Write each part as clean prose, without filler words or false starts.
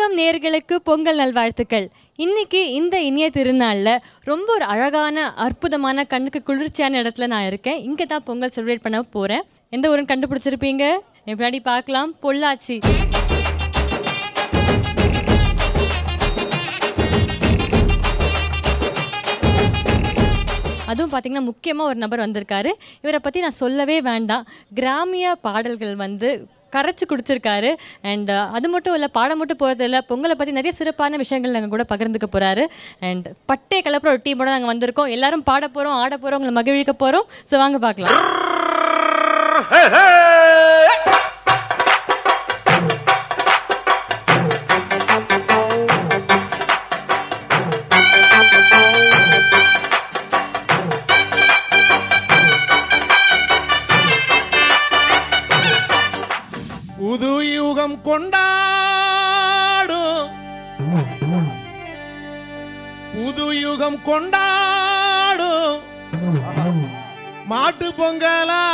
வணக்கம் நேயர்களுக்கு பொங்கல் நல்வாழ்த்துக்கள். இன்னைக்கு இந்த இனிய திருநாளில் ரொம்ப ஒரு அழகான அற்புதமான கண்ணுக்கு குளிர்ச்சியான இடத்துல நான் இருக்கேன். இங்கே தான் பொங்கல் செலிப்ரேட் பண்ண போகிறேன். எந்த ஊருன்னு கண்டுபிடிச்சிருப்பீங்க. எப்படி பார்க்கலாம், பொள்ளாச்சி. அதுவும் பார்த்திங்கன்னா முக்கியமாக ஒரு நபர் வந்திருக்காரு. இவரை பற்றி நான் சொல்லவே வேண்டாம். கிராமிய பாடல்கள் கரைச்சி குடிச்சிருக்காரு. அண்ட் அது மட்டும் இல்லை, பாடம் மட்டும் போகிறதில்ல, பொங்கலை பற்றி நிறைய சிறப்பான விஷயங்கள் நாங்கள் கூட பகிர்ந்துக்க போகிறாரு. அண்ட் பட்டே கலப்புற ஒரு டீமோட நாங்கள் வந்திருக்கோம். எல்லாரும் பாட போகிறோம், ஆட போகிறோம், உங்களை மகிழ்விக்க போகிறோம். ஸோ வாங்க பார்க்கலாம். புது யுகம் கொண்டாடும், புது யுகம் கொண்டாடும் மாட்டு பொங்கலா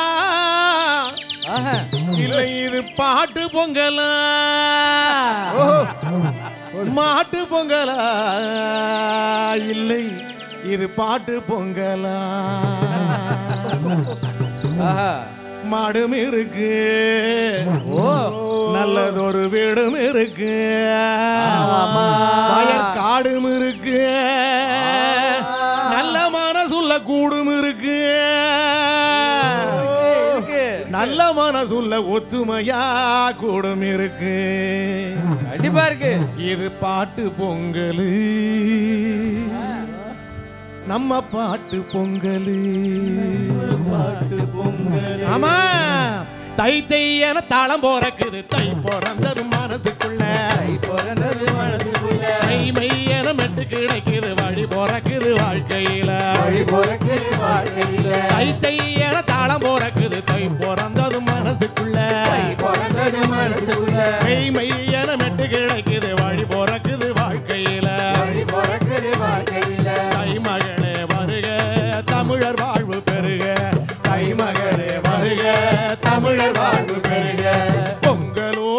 இல்லை இது பாட்டு பொங்கலா? மாட்டு பொங்கலா இல்லை இது பாட்டு பொங்கலா? மாடும் இருக்கு, நல்லதொரு வீடும் இருக்கு, காடும் இருக்கு, நல்ல மனசுள்ள கூடும் இருக்கு, நல்ல மனசுள்ள ஒத்துமையா கூடும் இருக்கு. கண்டிப்பா இருக்கு. இது பாட்டு பொங்கல், நம்ம பாட்டு பொங்கல். பாட்டு பொங்கல். ஆமா, தை தையன தாளம் போறக்குது, தை பிறந்தது மனசுக்குள்ள, தை பிறந்தது மனசுக்குள்ள, தை மையன மெட்டு கிடைக்குது, வழி பிறக்குது வாழ்க்கையில, வழி பிறக்குது வாழ்க்கையில. தை தையன தாளம் போறக்குது, தை பிறந்தது மனசுக்குள்ள, தை பிறந்தது மனசுக்குள்ள, தை மையன மெட்டு கிடைக்குது, வழி பிறக்குது வாழ்க்கையில, வழி பிறக்குது வாழ்க்கையில. தை மகளே வருக, தமிழர் வாழ்வு பெருக, தை மகளே வருக, தமிழர் வாழ்வு பெருக. பொங்கலோ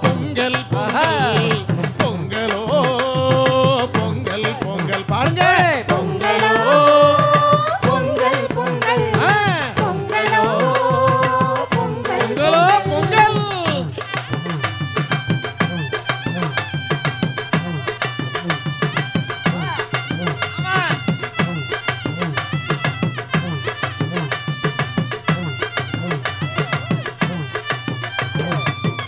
பொங்கல் பொங்கல், பொங்கலோ பொங்கல் பொங்கல். பாருங்க, பொங்கலோ பொங்கல் பொங்கல், பொங்கலோ பொங்கலோ பொங்கல்.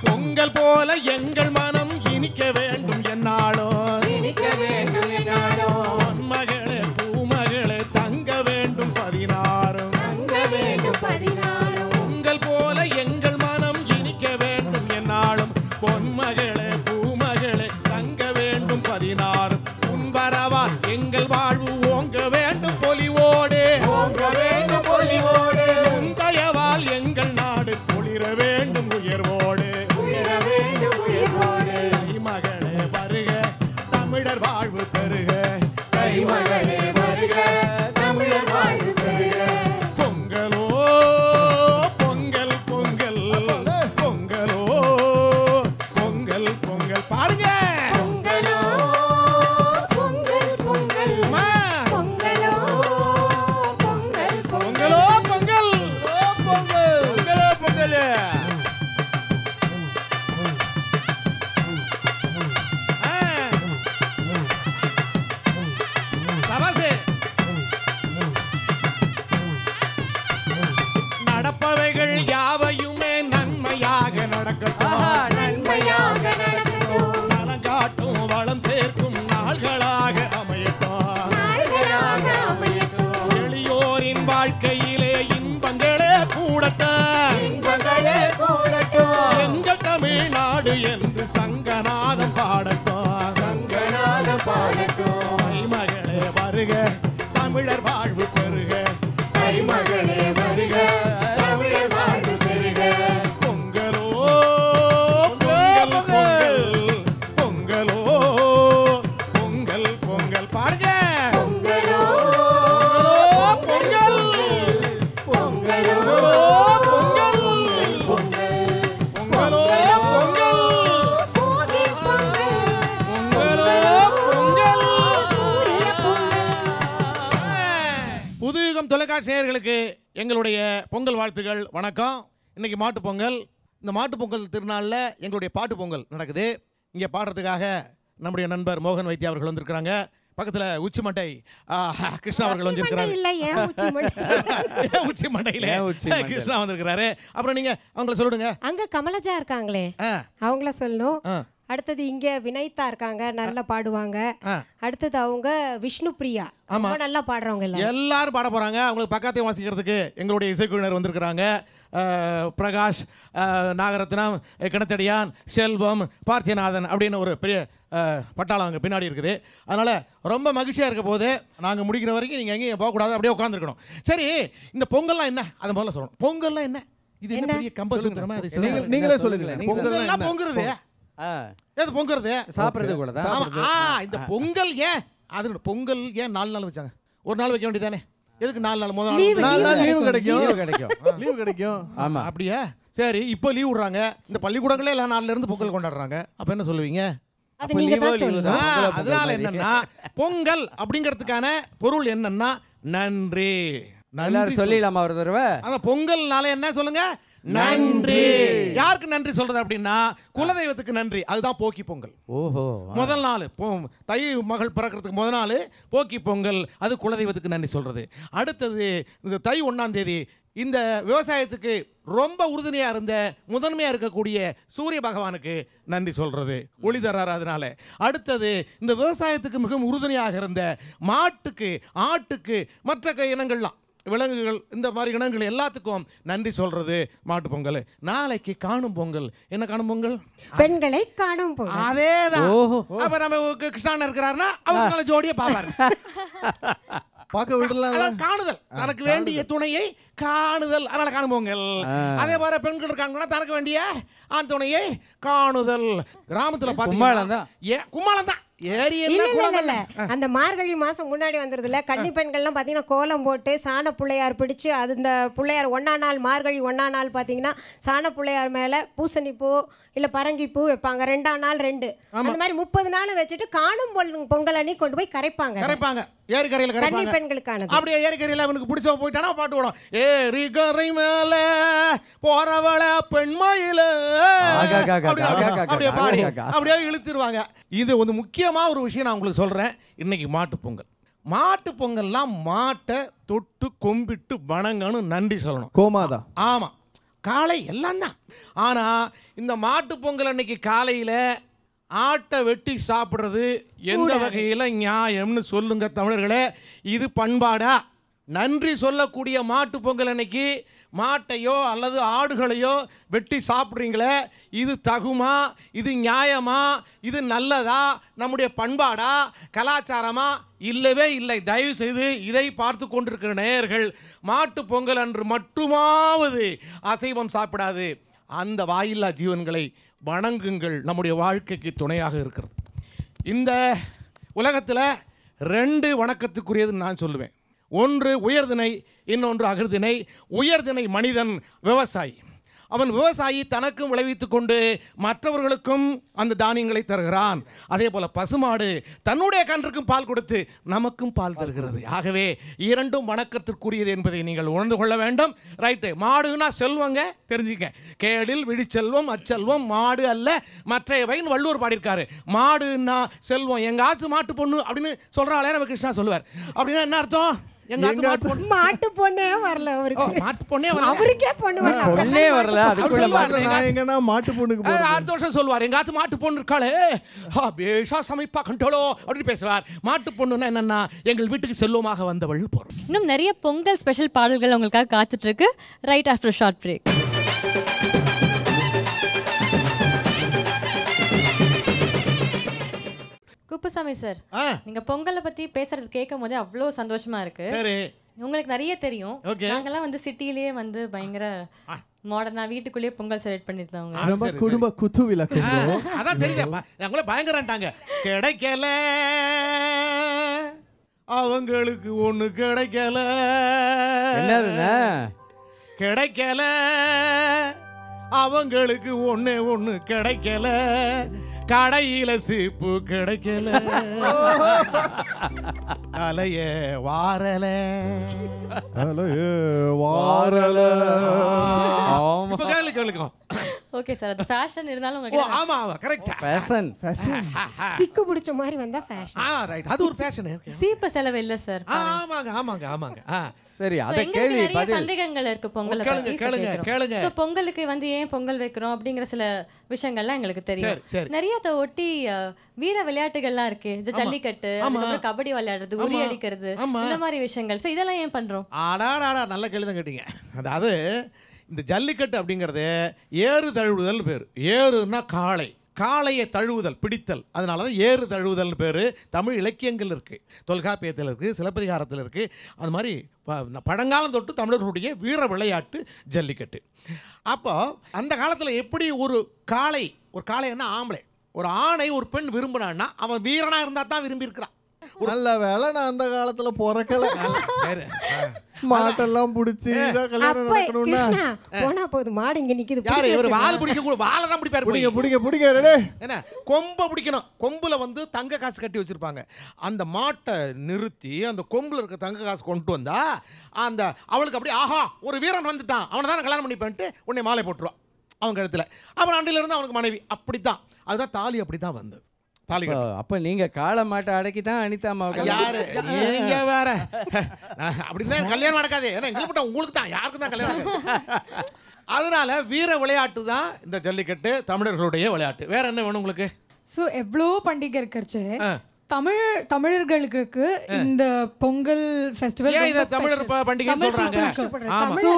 பொங்கல் போல எங்கள் மனம் இனிக்க வேண்டும் என்னாலும், இனிக்க வேண்டும் என்னாலும். பொன்மகளே பூமகளே தங்க வேண்டும் 16, தங்க வேண்டும் 16. பொங்கல் போல எங்கள் மனம் இனிக்க வேண்டும் என்னாலும், பொன்மகளே பூமகளே தங்க வேண்டும் 16. உன்பரவா எங்கள் வாழ்வு ஓங்க வேண்டும் பொலிவோடு, ஓங்க வேண்டும் பொலிவோடு. உன் தயவால் எங்கள் நாடு குளிர வேண்டும் உயர்வோடு, உயர வேண்டும் உயர்வோடு. தை மகளே வருக, தமிழர் வாழ்வு பெருக, தை மகளே வருக, தமிழர் வாழ்வு பெருக. பொங்கலோ பொங்கல் பொங்கல், பொங்கலோ பொங்கல் பொங்கல். பாருங்க, பொங்கலோ பொங்கல் பொங்கல், பொங்கலோ பொங்கல் பொங்கலோ பொங்கல், பொங்கலோ பொங்கல். நடப்பவைகள் யாவையுமே நன்மையாக நடக்கட்டும், நன்மையாக நடக்கட்டும். நலம் காட்டும் வளம் சேர்க்கும் நாள்களாக அமையட்டும், நாள்களாக அமையட்டும். எளியோரின் வாழ்க்கையிலே இன்பங்களே கூடட்டும், இன்பங்களே கூடட்டும். எங்கள் தமிழ்நாடு என்று சங்கநாதம் பாடட்டும், சங்கநாதம் பாடட்டும். தை மகளே வருக, தமிழர் வாழ்வு பெருக, தை மகளே வருக, தமிழர் வாழ்வு பெருக. பொங்கலோ பொங்கல் பொங்கல், பொங்கலோ பொங்கல் பொங்கல். பாருங்க, பொங்கலோ பொங்கல் பொங்கலோ பொங்கல். பிரகாஷ் நேயர்களுக்கு எங்களுடைய பொங்கல் வாழ்த்துக்கள். வணக்கம். இன்னைக்கு மாட்டு பொங்கல். இந்த மாட்டு பொங்கல் திருநாளில் எங்களுடைய பாட்டு பொங்கல் நடக்குது. இங்கே பாடுறதுக்காக நம்முடைய நண்பர் மோகன் வைத்தியா அவர்கள் வந்திருக்கிறாங்க. பக்கத்தில் உச்சிமண்டை கிருஷ்ணா அவர்கள் வந்திருக்கிறாங்க. உச்சிமண்டையில் கிருஷ்ணா வந்திருக்கிறாரு. அப்புறம் நீங்க அவங்கள சொல்லுங்க. அங்க கமலஜா இருக்காங்களே, அவங்கள சொல்லணும். அடுத்தது இங்க வினைத்தா இருக்காங்க, நல்லா பாடுவாங்க. அடுத்தது அவங்க விஷ்ணு பிரியா, ரொம்ப நல்லா பாடுறவங்க. எல்லாரும் பாட போறாங்க. அவங்களுக்கு பக்கத்தையும் வாசிக்கிறதுக்கு எங்களுடைய இசைக்குழுவினர் வந்திருக்கிறாங்க. பிரகாஷ், நாகரத்னம், கிணத்தடியான், செல்வம், பார்த்தியநாதன் அப்படின்னு ஒரு பெரிய பட்டாளம் அங்கே பின்னாடி இருக்குது. அதனால ரொம்ப மகிழ்ச்சியாக இருக்க போது நாங்கள் முடிக்கிற வரைக்கும் நீங்கள் எங்கேயும் போகக்கூடாது, அப்படியே உட்காந்துருக்கணும். சரி, இந்த பொங்கல்லாம் என்ன அதை முதல்ல சொல்லணும். பொங்கல்லாம் என்ன? இது என்ன பெரிய கம்பசூத்திரமா? நீங்களே சொல்லுங்க. பொங்கல்லாம் பொங்குறது ஏது? பொங்குறது சாப்பிட்றது கூட தான். இந்த பொங்கல் ஏன் அது பொங்கல் ஏன் 4 நாள் வச்சாங்க? ஒரு நாள் வைக்க வேண்டியதானே? எதுக்கு 4 நாள்? முதல் நாள் லீவு கிடைக்கும். ஆமா, அப்படியா? சரி, இப்போ லீவ் விடுறாங்க. இந்த பள்ளிக்கூடங்களே எல்லா நாள்ல இருந்து பொங்கல் கொண்டாடுறாங்க. அப்ப என்ன சொல்லுவீங்க? அதனால என்னன்னா பொங்கல் அப்படிங்கிறதுக்கான பொருள் என்னன்னா நன்றி. எல்லாரும் சொல்லிடலாமா ஒரு தடவை? ஆனா பொங்கல்னால என்ன சொல்லுங்க? நன்றி. யாருக்கு நன்றி சொல்றது அப்படின்னா குலதெய்வத்துக்கு நன்றி. அதுதான் போக்கி பொங்கல். ஓஹோ. முதல் நாள் தை மகள் பிறக்கிறதுக்கு முதல் நாள் போக்கி பொங்கல். அது குலதெய்வத்துக்கு நன்றி சொல்றது. அடுத்தது இந்த தை 1ஆம் தேதி இந்த விவசாயத்துக்கு ரொம்ப உறுதுணையாக இருந்த முதன்மையாக இருக்கக்கூடிய சூரிய பகவானுக்கு நன்றி சொல்கிறது, ஒளி தர்றாரு அதனால. அடுத்தது இந்த விவசாயத்துக்கு மிகவும் உறுதுணையாக இருந்த மாட்டுக்கு, ஆட்டுக்கு, மற்ற இனங்கள்லாம், விலங்குகள், இந்த மாதிரி இனங்கள் எல்லாத்துக்கும் நன்றி சொல்றது மாட்டு பொங்கல். நாளைக்கு காணும் பொங்கல். என்ன காணும் பொங்கல்? பெண்களை காணும் பொங்கல். அதேதான். அப்ப நம்ம கிருஷ்ணன் இருக்கிறாருன்னா அவங்க ஜோடியை பார்ப்பாரு. பார்க்க விடலாம். காணுதல், தனக்கு வேண்டிய துணையை காணுதல், அதனால காணும் பொங்கல். அதே மாதிரி பெண்கள் இருக்காங்கன்னா தனக்கு வேண்டிய ஆண் துணையை காணுதல். கிராமத்துல பாத்தீங்கன்னா கும்மாளம் தான். அந்த மார்கழி மாசம் முன்னாடி வந்துருதுல, கன்னி பெண்கள்லாம் பாத்தீங்கன்னா கோலம் போட்டு சாண பிள்ளையார் பிடிச்சு, அது இந்த பிள்ளையார் 1ஆம் நாள், மார்கழி 1ஆம் நாள் பாத்தீங்கன்னா சாண பிள்ளையார் மேல பூசணி பூ இல்ல பரங்கி பூ வைப்பாங்க. 2ஆம் நாள் 2, அந்த மாதிரி 30 நாள் வச்சுட்டு காணும் பொங்கல் அன்னைக்கு கொண்டு போய் கரைப்பாங்க. ஏரிக்கரையில கன்னி பெண்களுக்கான. அப்படியே ஏரிக்கரையில அவனுக்கு பிடிச்ச போயிட்டானா பாட்டு ஓடும். ஏரிக்கரை மேல போறவள பெண்மயில அப்படியே பாடி அப்படியே இழுத்துருவாங்க. இது ஒரு முக்கியமா ஒரு விஷயம் நான் உங்களுக்கு சொல்றேன். இன்னைக்கு மாட்டு பொங்கல். மாட்டு பொங்கல்லாம் மாட்டை தொட்டு கும்பிட்டு வணங்கணும், நன்றி சொல்லணும். கோமாதா. ஆமா, காலை எல்லாம் தான். ஆனா இந்த மாட்டு பொங்கல் அன்னைக்கு காலையில ஆட்டை வெட்டி சாப்பிட்றது எந்த வகையில் நியாயம்னு சொல்லுங்க தமிழர்களே. இது பண்பாடா? நன்றி சொல்லக்கூடிய மாட்டு பொங்கல் அன்னைக்கு மாட்டையோ அல்லது ஆடுகளையோ வெட்டி சாப்பிட்றீங்களே, இது தகுமா? இது நியாயமா? இது நல்லதா? நம்முடைய பண்பாடா, கலாச்சாரமா? இல்லவே இல்லை. தயவு செய்து இதை பார்த்து கொண்டிருக்கிற நேயர்கள், மாட்டு பொங்கல் அன்று மட்டுமாவது அசைவம் சாப்பிடாது அந்த வாயில்லா ஜீவன்களை வணங்குங்கள். நம்முடைய வாழ்க்கைக்கு துணையாக இருக்கிறது. இந்த உலகத்தில் 2 வணக்கத்துக்குரியதுன்னு நான் சொல்லுவேன். ஒன்று உயர்திணை, இன்னொன்று அகிர்திணை. உயர்திணை மனிதன், விவசாயி. அவன் விவசாயி தனக்கும் விளைவித்து கொண்டு மற்றவர்களுக்கும் அந்த தானியங்களை தருகிறான். அதே போல பசுமாடு தன்னுடைய கன்றுக்கும் பால் கொடுத்து நமக்கும் பால் தருகிறது. ஆகவே 2ம் வணக்கத்திற்குரியது என்பதை நீங்கள் உணர்ந்து கொள்ள வேண்டும். ரைட்டு. மாடுனா செல்வங்க, தெரிஞ்சுக்க. கேடில் விழிச்செல்வம் அச்செல்வம் மாடு அல்ல மற்றையவைன்னு வள்ளுவர் பாடியிருக்காரு. மாடுன்னா செல்வம். எங்க ஆத்து மாட்டு பொண்ணு அப்படின்னு சொல்றாளே நம்ம கிருஷ்ணா சொல்லுவார். அப்படின்னா என்ன அர்த்தம்? மாட்டு பொண்ணே வரல அவருக்கு. மாட்டு பொண்ணே வரல. அவருக்கே பொண்ணு வரல. அதுக்குள்ள எங்கன்னா மாட்டு பொண்ணுக்கு அடுத்த வருஷம் சொல்லுவார், எங்க ஆத்து மாட்டு பொண்ணு இருக்காளே பேஷா சமைப்பா கண்டோலோ அப்படின்னு பேசுவார். மாட்டு பொண்ணுன்னா என்னன்னா எங்கள் வீட்டுக்கு செல்வமாக வந்தவள் போறோம். இன்னும் நிறைய பொங்கல் ஸ்பெஷல் பாடல்கள் உங்களுக்காக காத்துட்டு இருக்கு. Right after short break. Kuppusamy sir, நீங்க பொங்கலை பத்தி பேசுறது கேட்கும் போதே அவ்வளோ சந்தோஷமா இருக்கு. உங்களுக்கு நிறைய தெரியும். நாங்கெல்லாம் வந்து சிட்டிலேயே வந்து பயங்கர மாடர்னா வீட்டுக்குள்ளேயே பொங்கல் செலிப்ரேட் பண்ணிருந்தவங்க. குடும்ப குத்து விளக்கு அதான் தெரியுதா? அவங்களே பயங்கரன்ட்டாங்க. கிடைக்கல அவங்களுக்கு ஒண்ணு கிடைக்கல, என்னதுன்னா கிடைக்கல அவங்களுக்கு ஒண்ணு கிடைக்கல, கடையில சீப்பு கிடைக்கல தலைய வாரல வாரல. இப்ப கேளுங்க. ஓகே சார், அது ஃபேஷன் இருந்தாலும் ஓ உங்களுக்கு ஆமா ஆமா கரெக்டா. ஃபேஷன் சிக்கு பிடிச்ச மாதிரி வந்தா ஃபேஷன். ரைட், அது ஒரு ஃபேஷன். சீப்பு செலவு இல்ல சார். ஆமாங்க. சரி, அத எங்களுக்கு கேள்வி நிறைய பதில். சந்தேகங்கள் இருக்கு பொங்கலை பத்தி. கேளுங்க. சோ பொங்கலுக்கு வந்து ஏன் பொங்கல் வைக்கிறோம் அப்படிங்கிற சில விஷயங்கள்லாம் எங்களுக்கு தெரியும். சரி. நிறைய ஒட்டி வீர விளையாட்டுகள்லாம் இருக்கு. ஜல்லிக்கட்டு, அதுக்கப்புறம் கபடி விளையாடுறது, உரி அடிக்கிறது, இந்த மாதிரி விஷயங்கள். சோ இதெல்லாம் ஏன் பண்றோம்? ஆடாடாடா, நல்ல கேள்வி தான் கேட்டீங்க. அதாவது இந்த ஜல்லிக்கட்டு அப்படிங்கிறது ஏறு தழுவுதல் பேர். ஏறுன்னா காளையை தழுவுதல், பிடித்தல். அதனால தான் ஏறு தழுவுதல் பேர். தமிழ் இலக்கியங்கள் இருக்குது, தொல்காப்பியத்தில் இருக்குது, சிலப்பதிகாரத்தில் இருக்குது. அது மாதிரி பழங்காலம் தொட்டு தமிழர்களுடைய வீர விளையாட்டு ஜல்லிக்கட்டு. அப்போ அந்த காலத்தில் எப்படி ஒரு காளைன்னா ஆம்பளை, ஒரு ஆணை ஒரு பெண் விரும்பினான்னா அவன் வீரனாக இருந்தால் தான் விரும்பி இருக்கிறான். நல்ல வேலை நான் அந்த காலத்துல பிறக்கல. மாட்டெல்லாம் புடிச்சு கல்யாணம் நடக்கணும்னா போனா போகுது, மாடு இங்க நிக்குது. யாரு இவர்? வால் பிடிக்க கூட வாழை தான் பிடிப்பாரு. பிடிக்க ரெடே. என்ன கொம்பை பிடிக்கணும். கொம்புல வந்து தங்க காசு கட்டி வச்சிருப்பாங்க. அந்த மாட்டை நிறுத்தி அந்த கொம்புல இருக்க தங்க காசு கொண்டு வந்தா அந்த அவளுக்கு அப்படியே ஆஹா ஒரு வீரன் வந்துட்டான், அவனை தான் கல்யாணம் பண்ணிப்பேன்ட்டு உன்னை மாலை போட்டுருவான் அவங்க இடத்துல. அப்புறம் அண்டில இருந்து அவனுக்கு மனைவி. அப்படித்தான், அதுதான் தாலி. அப்படித்தான் வந்தது தாலி. அப்ப நீங்க காளை மாட்டை அடக்கி தான் அனிதா அம்மாவை யாரு நீங்க வேற அப்படிதான் கல்யாணம் நடக்காது. ஏன்னா எங்களுக்கு உங்களுக்கு தான், யாருக்கும் தான் கல்யாணம் நடக்காது. அதனால வீர விளையாட்டு தான் இந்த ஜல்லிக்கட்டு, தமிழர்களுடைய விளையாட்டு. வேற என்ன வேணும் உங்களுக்கு? ஸோ எவ்வளோ பண்டிகை இருக்கிறச்சு தமிழர்களுக்கு இந்த பொங்கல் ஃபெஸ்டிவல் ஏன் இத தமிழர் பண்டிகை சொல்றாங்க? ஆமா. சோ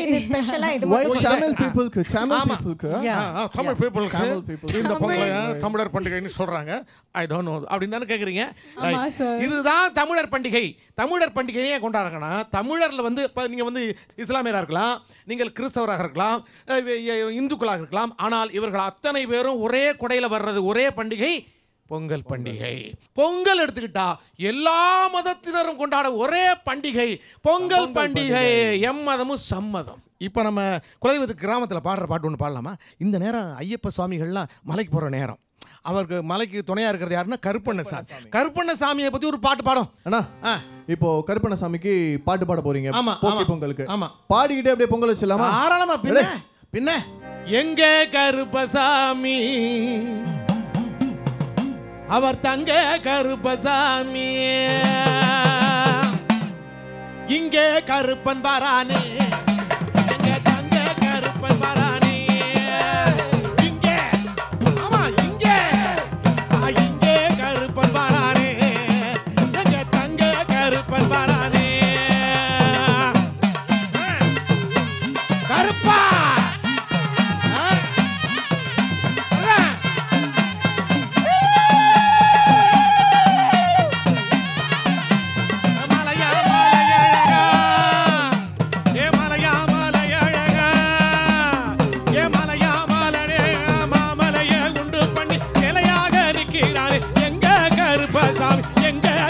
இது ஸ்பெஷலா இது தமிழ் பீப்புளுக்கு தமிழ் பீப்புளுக்கு இந்த பொங்கல் தமிழர் பண்டிகைன்னு சொல்றாங்க. ஐ டோன்ட் நோ அப்படின்னு தானே கேக்குறீங்க. இதுதான் தமிழர் பண்டிகை. தமிழர் பண்டிகையை கொண்டாடுறோம்னா தமிழர்ல வந்து இப்போ நீங்கள் வந்து இஸ்லாமியராக இருக்கலாம், நீங்கள் கிறிஸ்தவராக இருக்கலாம், இந்துக்களாக இருக்கலாம். ஆனால் இவர்கள் அத்தனை பேரும் ஒரே குடையில் வர்றது ஒரே பண்டிகை பொங்கல் பண்டிகை. பொங்கல் எடுத்துக்கிட்டா எல்லா மதத்தினரும் கொண்டாட ஒரே பண்டிகை பொங்கல் பண்டிகை. எம்மதமும் சம்மதம். இப்போ நம்ம குலதெய்வத்துக்கு கிராமத்தில் பாடுற பாட்டு ஒன்று பாடலாமா? இந்த நேரம் ஐயப்ப சுவாமிகள்லாம் மலைக்கு போகிற நேரம். அவருக்கு மலைக்கு துணையா இருக்கிறது யாருன்னா கருப்பண்ணசாமி. கருப்பண்ணசாமியை பத்தி ஒரு பாட்டு பாடும் அண்ணா. இப்போ கருப்பண்ணசாமிக்கு பாட்டு பாட போறீங்க. ஆமா, போக்கி பொங்கலுக்கு. ஆமா, பாடிக்கிட்டே அப்படியே பொங்கல் வச்சிடலாமா? ஆரளமா. பின்ன எங்க கருப்பசாமி அவர் தங்க கருப்பசாமி, இங்கே கருப்பன் வரானே, எங்க தங்க கருப்பன் வரானே, இங்கே ஆமா இங்கே கருப்பன் வரானே, எங்க தங்க கருப்பன் வரானே. கருப்பா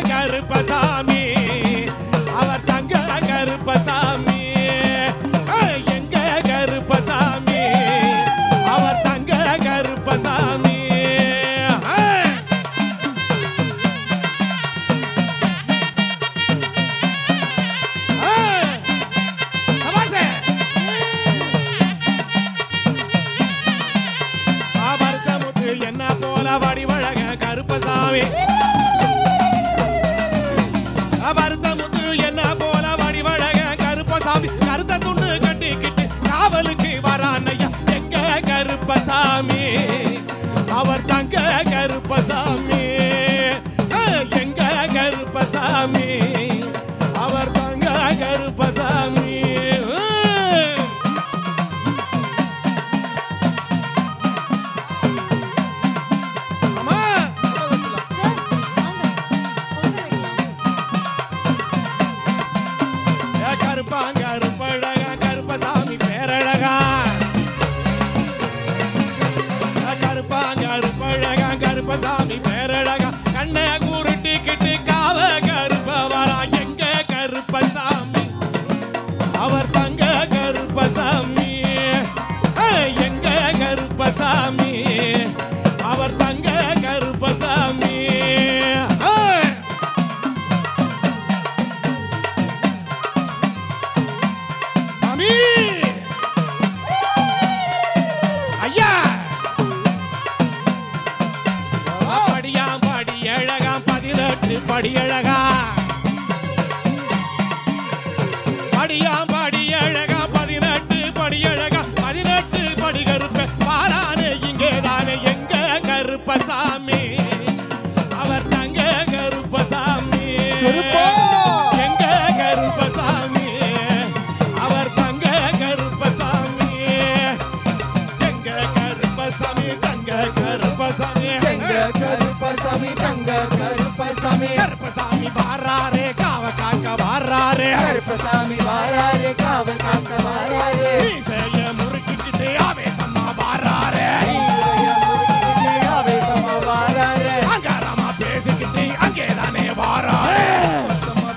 கருப்பசாமி அவர் தங்க கருப்பசாமி, எங்க கரு கருப்பசாமி வாராரே காவல் காக்க வாராரே மீசைய முறுக்கிக்கிட்டு ஆவேசமா வாராரே ஆவேசமா வாராரே அங்காரமா பேசிக்கிட்டு அங்கேதானே வாராரே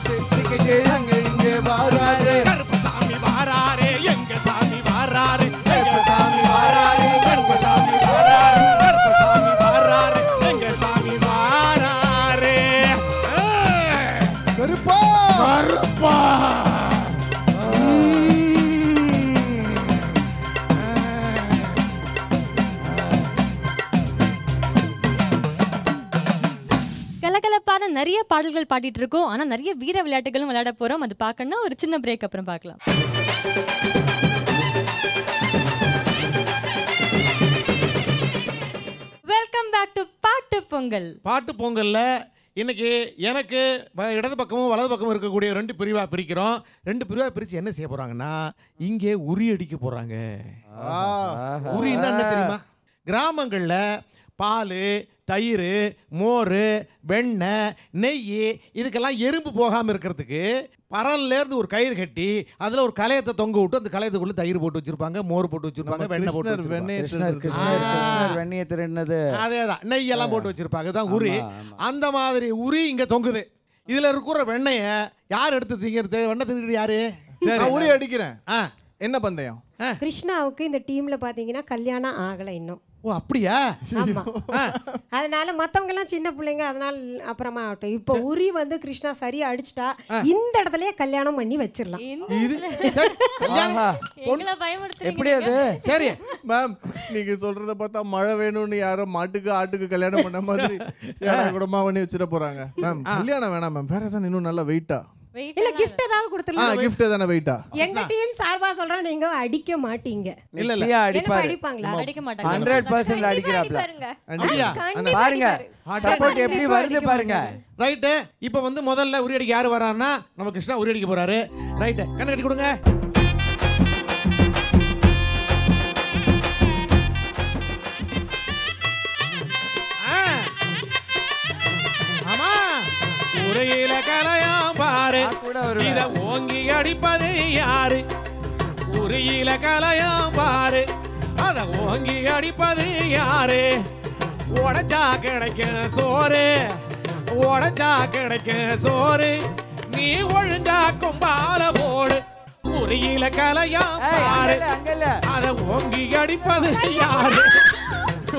பேசிக்கிட்டு அங்க இங்கே வாராரே கருப்பசாமி வாராரே எங்க சாமி வாராரே கருப்பசாமி வாராரே கருப்பசாமி வாராரே கருப்பசாமி வாராரே எங்க சாமி வாராரே கருப்பா கருப்பா கலகலப்பான நிறைய பாடல்கள் பாடிட்டு இருக்கோம். ஆனா நிறைய வீர விளையாட்டுகளும் விளையாட போறோம். அது பார்க்கணும்னா ஒரு சின்ன பிரேக் அப்புறம் பார்க்கலாம். Welcome back to Paattu Pongal. பாட்டு பொங்கல்ல இன்னைக்கு எனக்கு இடது பக்கமும் வலது பக்கமும் இருக்கக்கூடிய 2 பிரிவா பிரிக்கிறோம். 2 பிரிவா பிரிச்சு என்ன செய்ய போறாங்கன்னா இங்கே உரி அடிக்க போறாங்க. உரின்னா என்ன தெரியுமா? கிராமங்கள்ல பால், தயிர், மோர், வெண்ணெய், நெய் இதுக்கெல்லாம் எறும்பு போகாமல் இருக்கிறதுக்கு பரல்லேருந்து ஒரு கயிறு கட்டி அதில் ஒரு கலையத்தை தொங்க விட்டு அந்த கலையத்துக்குள்ள தயிர் போட்டு வச்சிருப்பாங்க, மோர் போட்டு வச்சிருப்பாங்க, வெண்ணெய் போட்டு வெண்ணெய் திருடினது அதேதான், நெய் எல்லாம் போட்டு வச்சிருப்பாங்க. இதுதான் உரி. அந்த மாதிரி உரி இங்க தொங்குது. இதுல இருக்கிற வெண்ணெயை யார் எடுத்து திங்கிறது? வெண்ணெய் திங்கிறது யாரு? நான் உரி அடிக்கிறேன். என்ன பந்தயம்? கிருஷ்ணாவுக்கு இந்த டீம்ல பாத்தீங்கன்னா கல்யாணம் ஆகலை இன்னும். ஓ அப்படியா? ஆமா. அதனால மத்தவங்க எல்லாம் சின்ன பிள்ளைங்க, அதனால அப்புறமா ஆகட்டும். இப்போ உரி வந்து கிருஷ்ணா சரியா அடிச்சிட்டா இந்த இடத்துலயே கல்யாணம் பண்ணி வச்சிடலாம். எப்படி அது? சரி மேம், நீங்க சொல்றத பார்த்தா மழை வேணும்னு யாரோ மாட்டுக்கு ஆட்டுக்கு கல்யாணம் பண்ண மாதிரி குடமா பண்ணி வச்சிட போறாங்க. மேம் கல்யாணம் வேணாம் மேம், வேற ஏதாவது இன்னும் நல்லா வெயிட்டா இல்ல கிஃப்ட் ஏதாவது கொடுத்துடலாம். கிஃப்ட் தான வெயிட்டா? எங்க டீம் சார்பா சொல்றோம், நீங்க அடிக்க மாட்டீங்க. இல்ல இல்ல அடிப்பாங்களா? அடிக்க மாட்டாங்க. 100% அடிக்கறாப்ல. பாருங்க சப்போர்ட் எப்படி வருது பாருங்க. ரைட். இப்போ வந்து முதல்ல உரி அடிக்க யாரு வரான்னா நம்ம கிருஷ்ணா உரி அடிக்க போறாரு. ரைட், கண்ணு கட்டி கொடுங்க. ஆமா, உரையில கலையாம் பாரு, இத ஓங்கி அடிப்பது யாரு? உரியில கலையாம் பாரு, அத ஓங்கி அடிப்பது யாரு? உடைச்சா கிடைக்கும் சோறு, உடைச்சா கிடைக்கும் சோறு, நீ ஒழுங்கா கும்பால போடு. உரியில கலையாம் பாரு, அத ஓங்கி அடிப்பது யாரு?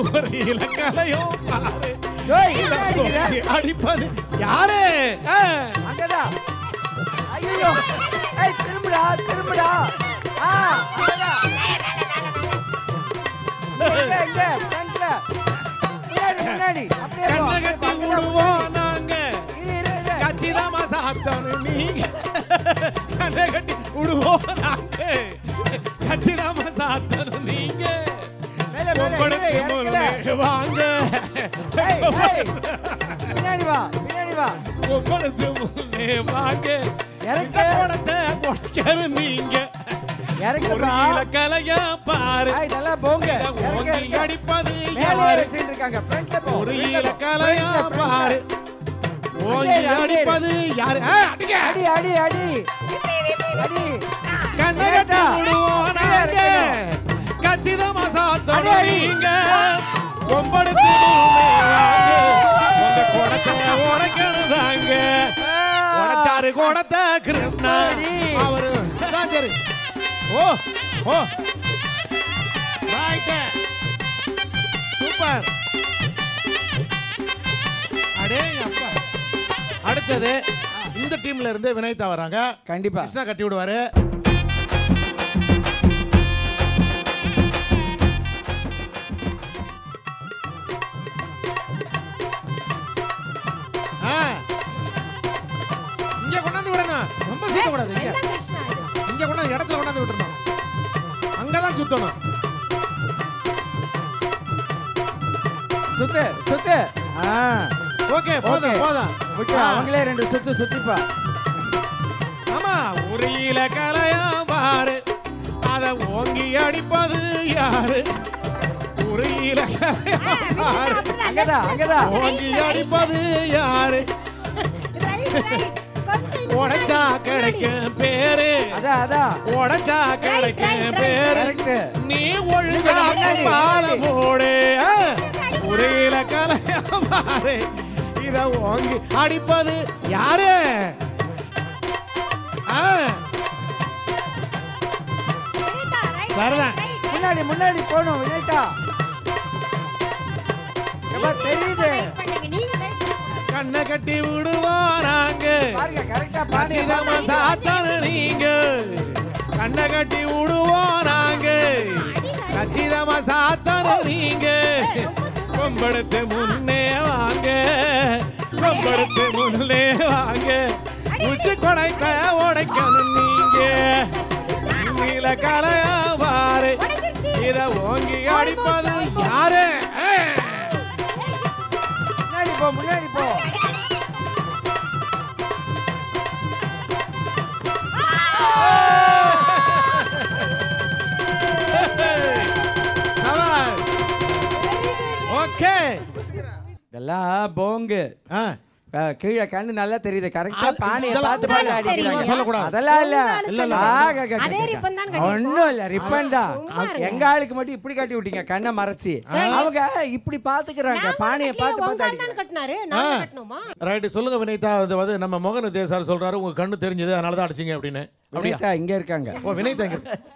உரியில கலையாம் பாரு, அடிப்பது யாரு? அங்கடா. ஐயோ ஏய் திரும்புடா திரும்புடா. அங்கடா. எங்க ஃப்ரண்ட்ல முன்னாடி அப்படியே போ. கண்ணை கட்டி விடுவோம் நாங்க, கச்சிதமா சாத்தணும் நீங்க. கண்ணை கட்டி விடுவோம் நாங்க, கச்சிதமா சாத்தணும் நீங்க. வாங்க பின்னாடி வா பின்னாடி வா. உங்களுக்கு முன்னே வாங்க, இறங்க உடைக்கிறது நீங்க. இறங்குடா. கலையா பாரு, நல்லா போங்க. ஓங்கி அடிப்பது மேலே யாரு? வச்சிட்டு இருக்காங்க ஃப்ரண்ட்ல போ. உரியில கலையா பாரு, ஓங்கி அடிப்பது யாரு? அடிங்க, அடி அடி அடி அடி. கண்ணை கட்டி விடுவோம் நாங்க, கச்சிதமா சாத்தணும் நீங்க. கொம்படுத்து உங்க குடத்தை உடைக்கணுதாங்க. உடைச்சாரு குடத்தை கிருஷ்ணா அவரு தான். சரி, ஓ ஓ ரைட், சூப்பர். அடே அப்பா. அடுத்தது இந்த டீம்ல இருந்து வினய்தா வராங்க. கண்டிப்பா கிருஷ்ணா கட்டி விடுவாரு. இங்க கொண்டாந்து விடணும், ரொம்ப சுத்த கூடாது. இங்க கொண்டாந்து இடத்துல கொண்டாந்து விட்டுறணும், அங்கதான் சுத்தணும். சுத்து சுத்து. ஓகே, போதும் போதும். அவங்களே 2 சுத்து சுத்திப்பா. ஆமா, உரியில கலையா பாரு, அத ஓங்கி அடிப்பது யாரு? உரியில கலையா பாரு, அங்கடா அங்கடா. ஓங்கி அடிப்பது யாரு? உடைச்சா கிடைக்கும் பேரு அதான் உடைச்சா கிடைக்கும் பேரு நீ ஒழுங்கா பால போடு உரையில கலையாமாறு இத ஓங்கி அடிப்பது யாரு முன்னாடி போகணும் வினைதா தெரியுது கண்ணை கட்டி விடுவாராங்க கரெக்டா சாத்தான நீங்க கண்ணை கட்டி விடுவாராங்க கச்சிதமா சாத்தான நீங்க கொம்படுத்து முன்னே வாங்க கொம்படுத்து முன்னே வாங்க உச்சி கொடைக்க உடைக்கணும் நீங்க நீல கலையா பாரு இத ஓங்கி அடிப்பது யாரு முன்னாடி போ ஓகே இதெல்லாம் போங்கு கீழே கண்ணு நல்லா தெரியுது கரெக்டா பானையை பார்த்து பார்த்து அடிக்கிறாங்க அதெல்லாம் இல்ல ஒண்ணும் இல்ல ரிப்பன் தான் எங்க ஆளுக்கு மட்டும் இப்படி காட்டி விட்டீங்க கண்ணை மறைச்சு அவங்க இப்படி பாத்துக்கிறாங்க பானையை பார்த்து ரைட் சொல்லுங்க வினைதா வந்து நம்ம மோகன் தேசார் சொல்றாரு உங்க கண்ணு தெரிஞ்சது அதனாலதான் அடிச்சீங்க அப்படின்னு வினைதா இங்க இருக்காங்க ஓ வினைதா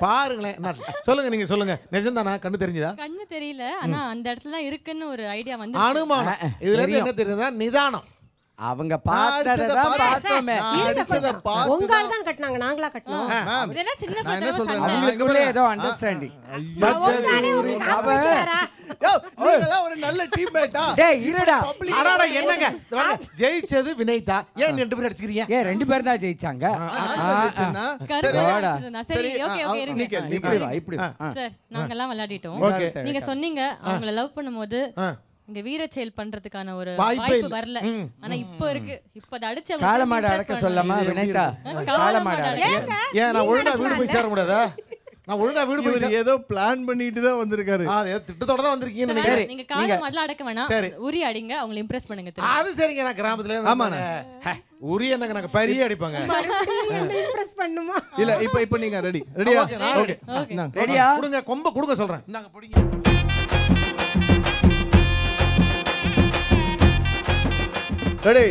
பாருங்களேன் சொல்லுங்க நீங்க சொல்லுங்க நிஜம்தானா கண்ணு தெரிஞ்சதா கண்ணு தெரியல ஆனா அந்த இடத்துல இருக்குன்னு ஒரு ஐடியா வந்து அனுமானம் இதுல இருந்து என்ன தெரியுதா நிதானம் அவங்க பார்த்தததான் பார்த்தோமே உங்கால தான் கட்டனாங்க நாங்களா கட்டனோம் அதெல்லாம் சின்ன நான் என்ன சொல்றேன் அவங்களுக்குள்ள ஏதோ அண்டர்ஸ்டாண்டிங் ஒரு நல்ல டீம்மேட்டா டேய் இருடா அடடா என்னங்க ஜெயிச்சது வினைதா ஏன் ரெண்டு பேரும் அடிச்சிக்கிறீங்க ஏன் ரெண்டு பேரும் தான் ஜெயிச்சாங்க சரி ஓகே ஓகே இருங்க இப்படி சார் நாங்க எல்லாம் விளையாடிட்டோம் நீங்க சொன்னீங்க அவங்கள லவ் பண்ணும்போது இங்க வீர செயல் பண்றதுக்கான ஒரு வாய்ப்பு வரல ஆனா இப்போ இருக்கு இப்போ அத அடிச்ச காளமாட அடக்க சொல்லாமா வினைதா காளமாட ஏன் நான் ஒழுங்கா வீடு போய் சேர முடியாதா நான் ஒழுங்கா வீடு போய் ஏதோ பிளான் பண்ணிட்டு தான் வந்திருக்காரு திட்டத்தோட தான் வந்திருக்கீங்கன்னு நினைக்கிறேன் நீங்க காளமாடல அடக்க வேணாம் உரி அடிங்க அவங்களை இம்ப்ரெஸ் பண்ணுங்க அது சரிங்க நான் கிராமத்துல ஆமாண்ணே உரி என்னங்க நாங்க பரிய அடிப்பாங்க இம்ப்ரெஸ் பண்ணுமா இல்ல இப்போ நீங்க ரெடியா ஓகே ரெடியா கொடுங்க கொம்ப கொடுங்க சொல்றேன் இந்தாங்க பிடிங்க ரெடி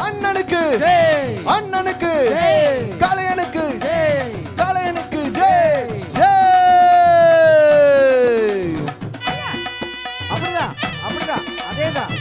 அண்ணனுக்கு அண்ணனுக்கு கலையனுக்கு கலையனுக்கு ஜெய் ஜெய் அப்படிதான் அதேதான்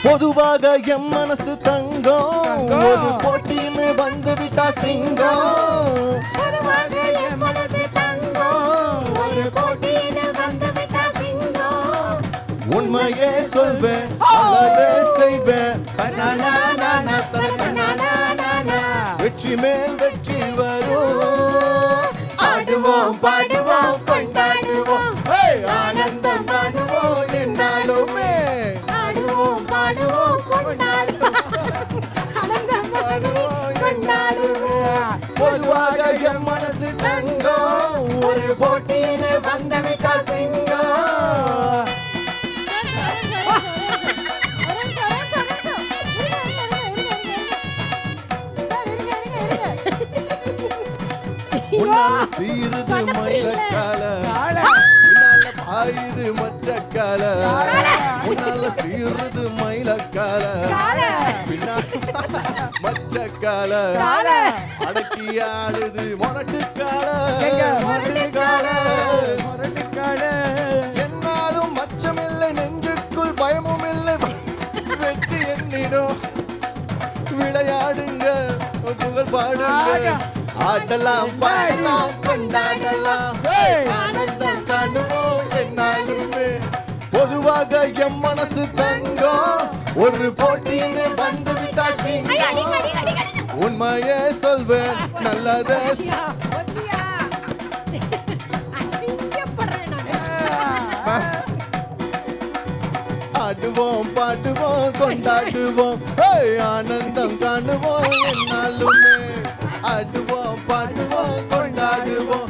பொதுவாக எம் மனசு தங்கம் ஒரு போட்டின்னு வந்து விட்டா சிங்கம் பொதுவாக என் மனசு தங்கம் ஒரு போட்டியில வந்து விட்டா சிங்கம் உண்மையே சொல்வேன் அல்லதே செய்வேன் வெற்றி மேல் வெற்றி வரும் ஆடுவோம் பாடுவோம் கொண்டாடுவோம் ஆனந்தம் பாடுவோம் என்னாலுமே ஆடுவோம் பாடுவோம் கொண்டாடுவோம் பொதுவாக என் மனசு தங்கம் ஒரு போட்டியில வந்த விட்டா சிங்கம் உன்னால சீருது மயிலக்கால உன்னால பாயுது மச்சக்கால உன்னால சீருது மயிலக்கால மச்சக்கால அடக்கி ஆடுது மொரட்டுக்கால என்னாலும் மச்சமில்லை நெஞ்சுக்குள் பயமும் இல்லை வெற்றி என்னிடும் விளையாடுங்க புகழ் பாடுங்க ஆடலாம் பாடலாம் கொண்டாடலாம் ஆனந்தம் காணுவோம் என்னாலுமே பொதுவாக எம் மனசு தங்கம் ஒரு போட்டின்னு வந்து விட்டா சிங்கம் உண்மையே சொல்வேன் நல்லதே ஆடுவோம் பாடுவோம் கொண்டாடுவோம் ஆனந்தம் காணுவோம் என்னாலுமே ஆடுவோம் பாடுவோம் கொண்டாடுவோம்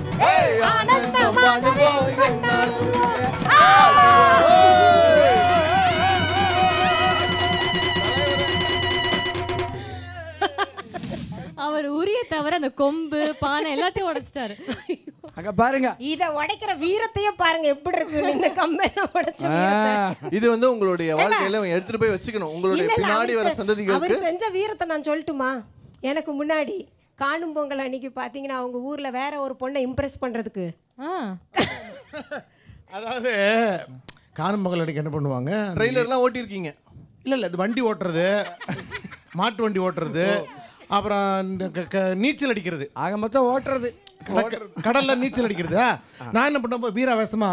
ஆனந்தம் பாடுவோம் கொண்டாடுவோம். அவர் உரிய தவிர அந்த கொம்பு பானை எல்லாத்தையும் உடைச்சிட்டாரு. அங்க பாருங்க, இத உடைக்கிற வீரத்தையே பாருங்க எப்படி இருக்கு. இந்த கம்பெனி உடைச்ச வீரத்தை. இது வந்து உங்களுடைய வாழ்க்கையில எடுத்துட்டு போய் வச்சுக்கணும். உங்களுடைய பின்னாடி வர சந்ததிகளுக்கு. அவர் செஞ்ச வீரத்தை நான் சொல்லட்டுமா? எனக்கு முன்னாடி காணும் பொங்கல் அன்னைக்கு பாத்தீங்கன்னா அவங்க ஊர்ல வேற ஒரு பொண்ணை இம்ப்ரெஸ் பண்றதுக்கு அதாவது காணும் பொங்கல் அன்னைக்கு என்ன பண்ணுவாங்க, ட்ரெய்லர்லாம் ஓட்டியிருக்கீங்க. இல்லை இது வண்டி ஓட்டுறது, மாட்டு வண்டி ஓட்டுறது, அப்புறம் நீச்சல் அடிக்கிறது, ஆக மொத்தம் ஓட்டுறது, கடல்ல நீச்சல் அடிக்கிறது. நான் என்ன பண்ண வீராவேசமா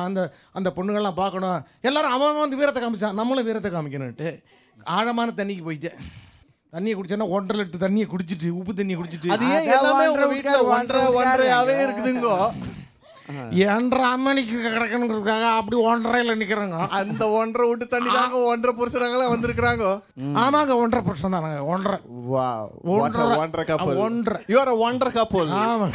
அந்த பொண்ணுங்கள்லாம் பார்க்கணும், எல்லாரும் அவன் வந்து வீரத்தை காமிச்சான், நம்மளும் வீரத்தை காமிக்கணும்ட்டு ஆழமான தண்ணிக்கு போயிட்டேன். தண்ணியை குடிச்சேன்னா 1.5 லிட்டர் தண்ணியை குடிச்சிட்டு, உப்பு தண்ணியை குடிச்சிட்டு, அது ஏன் எல்லாமே உங்க வீட்டுல ஒன்றரையாவே இருக்குதுங்கோ? 1.5 மணிக்கு கிடக்கணுங்கிறதுக்காக அப்படி 1.5ல நிக்கிறாங்க. அந்த 1.5 விட்டு தண்ணி தாங்க 1.5 புருஷனாங்களா வந்திருக்கிறாங்க. ஆமாங்க 1.5 புருஷன் தானாங்க. 1.5 1.5 கப்பல். 1.5 யூ ஆர் 1.5 கப்பல். ஆமா.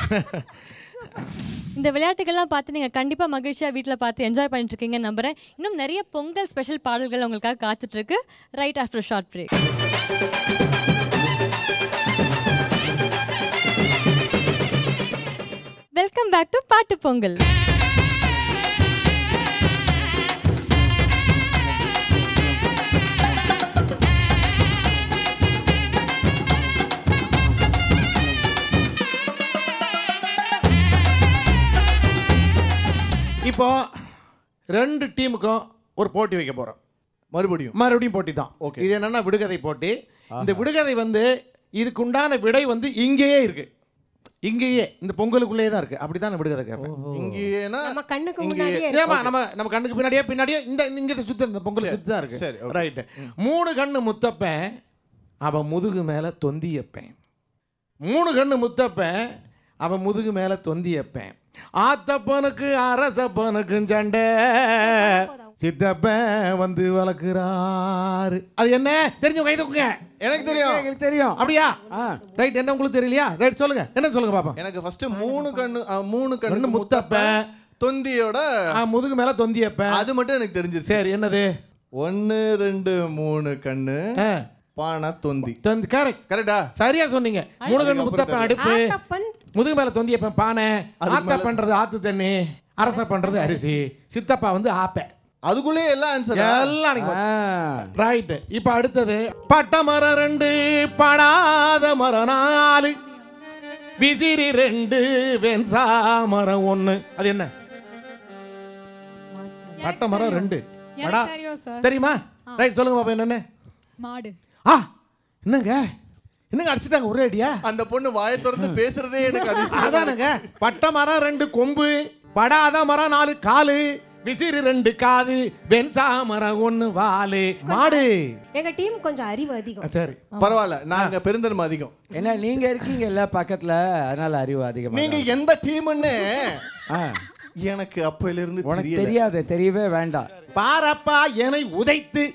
இந்த விளையாட்டுகள்லாம் பார்த்து நீங்கள் கண்டிப்பாக மகிழ்ச்சியாக வீட்டில் பார்த்து என்ஜாய் பண்ணிட்டு இருக்கீங்கன்னு நம்புகிறேன். இன்னும் நிறைய பொங்கல் ஸ்பெஷல் பாடல்கள் உங்களுக்காக காத்துட்ருக்கு. Right after short break. Welcome back to Paattu Pongal. இப்போ 2 டீமுக்கும் ஒரு போட்டி வைக்க போறோம். மறுபடியும் போட்டி தான். ஓகே, இது என்னன்னா விடுகதை போட்டி. இந்த விடுகதை வந்து இதுக்குண்டான விடை வந்து இங்கேயே இருக்கு. இங்கேயே இந்த பொங்கலுக்குள்ளேயே தான் இருக்கு. அப்படிதான் விடுகதை கேட்பேன். இங்கேனா நம்ம கண்ணுக்கு முன்னாடியே ஏமா நம்ம கண்ணுக்கு பின்னாடியே இந்த சுத்த இந்த பொங்கல் சுத்தி தான் இருக்கு. சரி, ரைட். 3 கண்ணு முத்தப்பேன், அவன் முதுகு மேல தொந்தியப்பேன். 3 கண்ணு முத்தப்பேன், அவன் முதுகு மேல தொந்தியப்பேன். ஆத்தப்பனுக்கு அரசப்பனுக்கு சண்டை, சித்தப்பன் வந்து வளர்க்குறாரு. அது என்ன தெரிஞ்சவங்க கைதுக்குங்க. எனக்கு தெரியும். எங்களுக்கு தெரியும். அப்படியா? ரைட். என்ன உங்களுக்கு தெரியலையா? ரைட், சொல்லுங்க. என்ன சொல்லுங்க பாப்பா. எனக்கு ஃபர்ஸ்ட் 3 கண்ணு முத்தப்பன், தொந்தியோட முதுகு மேல தொந்தியப்பேன். அது மட்டும் எனக்கு தெரிஞ்சிருச்சு. சரி, என்னது? 1 2 3 கண்ணு பானை தொந்தி. கரெக்டா? சரியா சொன்னீங்க. 3 கண்ணு முத்தப்பன் அடுப்பு, முதுகு மேல தொந்தியப்பன் பானை, ஆத்த பண்றது ஆத்து தண்ணி, அரச பண்றது அரிசி, சித்தப்பா வந்து ஆப்ப. அதுக்குள்ளே எல்லாம் ஆன்சர் எல்லாம் ரைட். இப்ப அடுத்தது பட்ட மரம் 2 படாத மரம் 4 விசிறி 2 வென்சா மரம் 1. அது என்ன? பட்ட மரம் 2 தெரியுமா? ரைட், சொல்லுங்க பாப்பா. என்னன்னு? மாடு. என்னங்க அடிச்சுட்டாங்க ஒரே அடியா? அந்த பொண்ணு வாயை திறந்து பேசுறதே எனக்கு அதிசயம். அதானுங்க. பட்ட மரம் 2 கொம்பு, படாத மரம் 4 காலு, விசிறி 2 காது, வென்சா மரம் 1 வாலு. மாடு. எங்க டீம் கொஞ்சம் அறிவு அதிகம். சரி, பரவாயில்ல. நாங்க பெருந்தன்மை அதிகம். ஏன்னா நீங்க இருக்கீங்கல்ல பக்கத்துல, அதனால அறிவு அதிகம். நீங்க எந்த டீம்னு எனக்கு அப்பையில இருந்து உனக்கு தெரியாது, தெரியவே வேண்டாம். பாரப்பா என்னை உதைத்து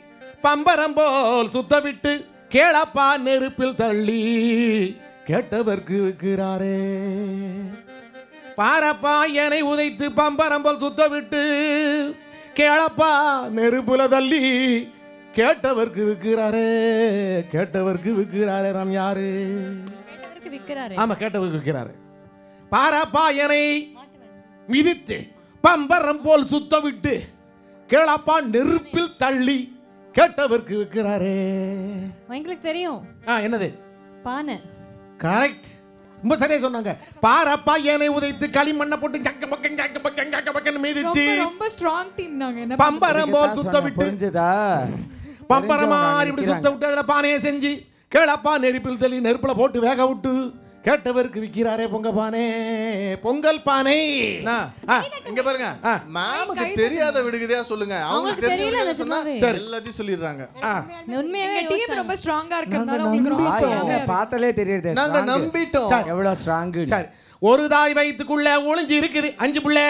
பம்பரம் போல் சுத்த விட்டு, கேளப்பா நெருப்பில் தள்ளி கேட்டவர்க்கு விற்கிறாரே. பாரப்பா என்னை உதைத்து பம்பரம் போல் சுத்த விட்டு, கேளப்பா நெருப்புல தள்ளி கேட்டவர்க்கு விற்கிறாரே. கேட்டவர்க்கு விற்கிறாரே. நாம் யாரு? ஆமா, கேட்டவர்க்கு விற்கிறாரு. பாரப்பா என்னை மிதித்து பம்பரம் போல் சுத்த விட்டு, கேளப்பா நெருப்பில் தள்ளி கேட்டவர்க்கு விற்கிறாரே. உங்களுக்கு தெரியும். என்னது? பானை. கரெக்ட், ரொம்ப சரியா சொன்னாங்க. பாரப்பா ஏனை உதைத்து களிமண்ணை போட்டு ஜக்க பக்கம் மீதிச்சு, ரொம்ப ஸ்ட்ராங் டீம் நாங்க. என்ன பம்பரம் போல் சுத்த விட்டு, புரிஞ்சதா? பம்பரமா இப்படி சுத்த விட்டு அதுல பானையை செஞ்சு, கேளப்பா நெருப்பில் தள்ளி நெருப்புல போட்டு வேக விட்டு கேட்டவருக்கு விற்கிறாரே பொங்க பானை, பொங்கல் பானை. இங்க பாருங்க, மேமுக்கு தெரியாத விடுகதையா சொல்லுங்க. அவங்களுக்கு தெரியல சொன்னா எல்லாத்தையும் சொல்லிடுறாங்க. உண்மையாவே டீம் ரொம்ப ஸ்ட்ராங்கா இருக்கறதால உங்களுக்கு ரொம்ப பார்த்தாலே தெரியுது. நாங்க நம்பிட்டோம். எவ்வளவு ஸ்ட்ராங். சரி, ஒரு தாய் வயித்துக்குள்ள ஒளிஞ்சு இருக்குது 5 புள்ள.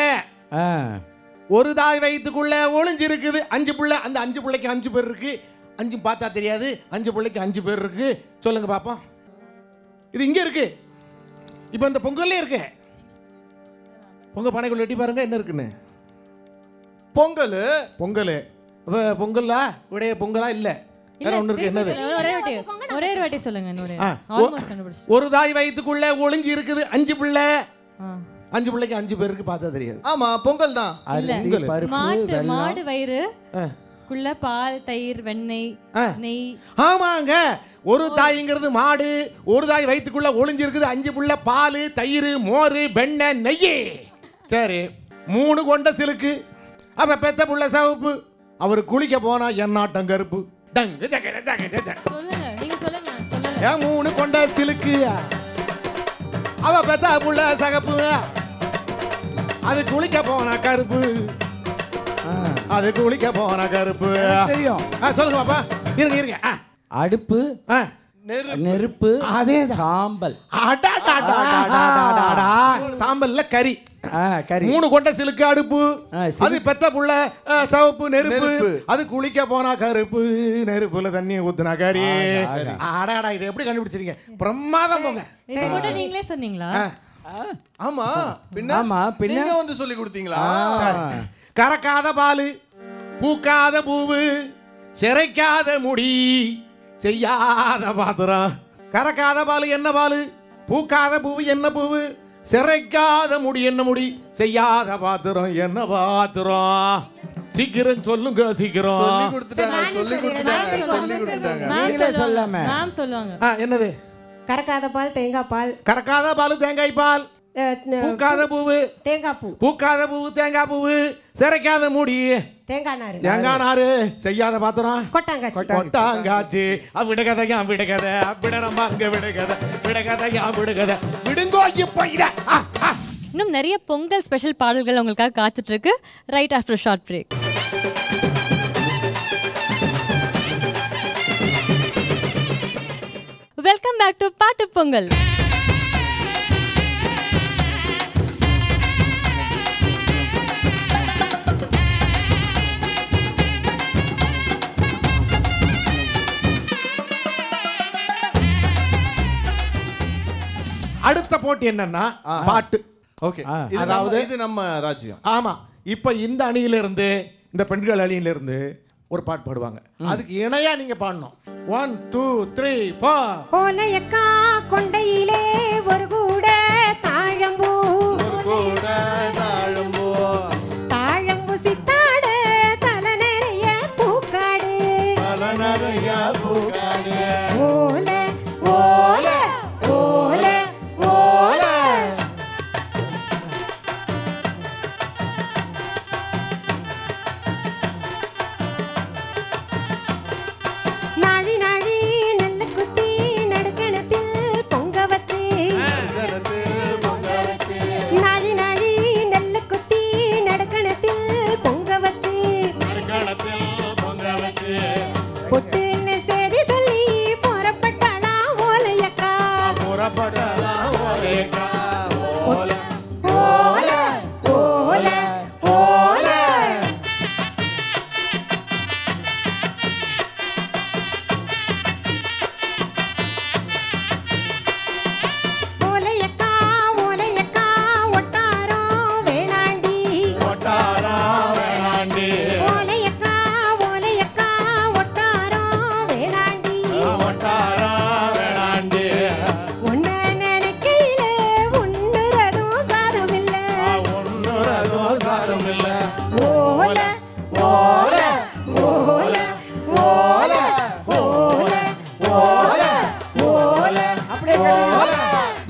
ஒரு தாய் வயித்துக்குள்ள ஒளிஞ்சு இருக்குது 5 புள்ள. அந்த 5 புள்ளைக்கு 5 பேர் இருக்கு. 5 பார்த்தா தெரியாது, 5 புள்ளைக்கு 5 பேர் இருக்கு. சொல்லுங்க பாப்போம். இது இங்க இருக்கு. இப்போ இந்த பொங்கல்லே இருக்கு. பொங்கல் பானைக்குள்ள வெட்டி பாருங்க என்ன இருக்குன்னு. பொங்கல். பொங்கல். அப்போ பொங்கலா விடைய பொங்கலா இல்லை வேற ஒன்று இருக்கு. என்னது? ஒரே ஒரு வாட்டி சொல்லுங்க. ஒரு தாய் வயிற்றுக்குள்ள ஒளிஞ்சு இருக்குது 5 பிள்ளை. 5 பிள்ளைக்கு 5 பேருக்கு பார்த்தா தெரியாது. ஆமா பொங்கல் தான். அரிசி பருப்பு வெல்லம். மாடு வயிறு குள்ள பால் தயிர் வெண்ணெய் நெய். ஆமாங்க. ஒரு தாய்ங்கிறது மாடு. ஒரு தாய் வயிற்றுக்குள்ள ஒளிஞ்சு இருக்குது 5 பிள்ளை. பால் தயிர் மோர் வெண்ணெய் நெய். சரி 3 கொண்ட சிலுக்கு. அப்ப பெத்த புள்ள சிவப்பு. அவர் குளிக்க போனா என்னாட்டம் கருப்பு. டங்கு ஜகர ஜக ஜக. சொல்லுங்க நீங்க சொல்லுங்க. சொல்லுங்க. ஏன் 3 கொண்ட சிலுக்கு. அவ பெத்த புள்ள சிவப்பு. அது குளிக்க போனா கருப்பு. அது குளிக்க போனா கருப்பு. தெரியும். சொல்லுங்க பாப்பா. இருங்க. அடுப்பு நெருப்பு அதே சாம்பல். சாம்பல்ல கறி. கறி. 3 கொண்ட சிலுக்கு அடுப்பு. அது பெத்த புள்ள சிவப்பு நெருப்பு. அது குளிக்க போனா கருப்பு. நெருப்புல தண்ணி ஊத்துனா கறி. ஆடாடா இதை எப்படி கண்டுபிடிச்சிருக்கீங்க? பிரமாதம் போங்க. நீங்களே சொன்னீங்களா? ஆமா பின்ன வந்து சொல்லி கொடுத்தீங்களா? கறக்காத பாலு பூக்காத பூவு சிறைக்காத முடி செய்யாத பாத்திரம். கறக்காத பாலு என்ன பாலு? பூக்காத பூவு என்ன பூவு? சிறைக்காத முடி என்ன முடி? செய்யாத பாத்திரம் என்ன பாத்திரம்? சீக்கிரம் சொல்லுங்க சீக்கிரம். சொல்லி கொடுத்துட்டாங்க. நீங்களே சொல்லாம. மேம் சொல்லுவாங்க. என்னது? கறக்காத பால் தேங்காய் பால். கறக்காத பால் தேங்காய் பால். பூக்காத பூவு தேங்காய் பூ. பூக்காத பூவு தேங்காய் பூவு. சிறைக்காத முடி தேங்காய் நாறு. தேங்காய் நாறு. செய்யாத பாத்திரம் கொட்டாங்காச்சி. விடுகதையா விடுகதை விடரமாங்க விடுகதை விடுகதையா விடுகதை விடுங்கோ இப்போ இத. இன்னும் நிறைய பொங்கல் ஸ்பெஷல் பாடல்கள் உங்களுக்காக காத்துட்டு இருக்கு. Right after short break. Welcome back to Paattu Pongal. அடுத்த போட்டி என்னன்னா பாட்டு. ஓகே. அதாவது இது நம்ம ராஜ்யம். ஆமா. இப்ப இந்த அணியில இருந்து இந்த பெண்கள் அணியில இருந்து ஒரு பாட்டு பாடுவாங்க. அதுக்கு இணையா நீங்க பாடணும். 1 2 3 4. ஓலையக்கா கொண்டையிலே ஒரு கூட தாழம்பூ. தாழம்பூ சித்தாட தலை நிறைய பூக்காடு. ஓல ஓல ஓல ஓல. நாழி நாழி நெல்ல குத்தி நடுக்கணத்தில் பொங்க வச்சு. நாழி நாழி நெல்ல குத்தி நடுக்கணத்தில் பொங்க வச்சு. பொட்டுன்னு சேதி சொல்லி புறப்பட்டாளா ஓலையக்கா. ஓல ஓல ஓல ஓல. ஓலையக்கா ஓலையக்கா ஒட்டாரம் வேணாண்டி. ஓலையக்கா ஓலையக்கா ஒட்டாரம் வேணாண்டி. உன்னை நினைக்கையில உன்னுறதும் சாதமில்ல. ஓல ஓல ஓல ஓல ஓல ஓல ஓல.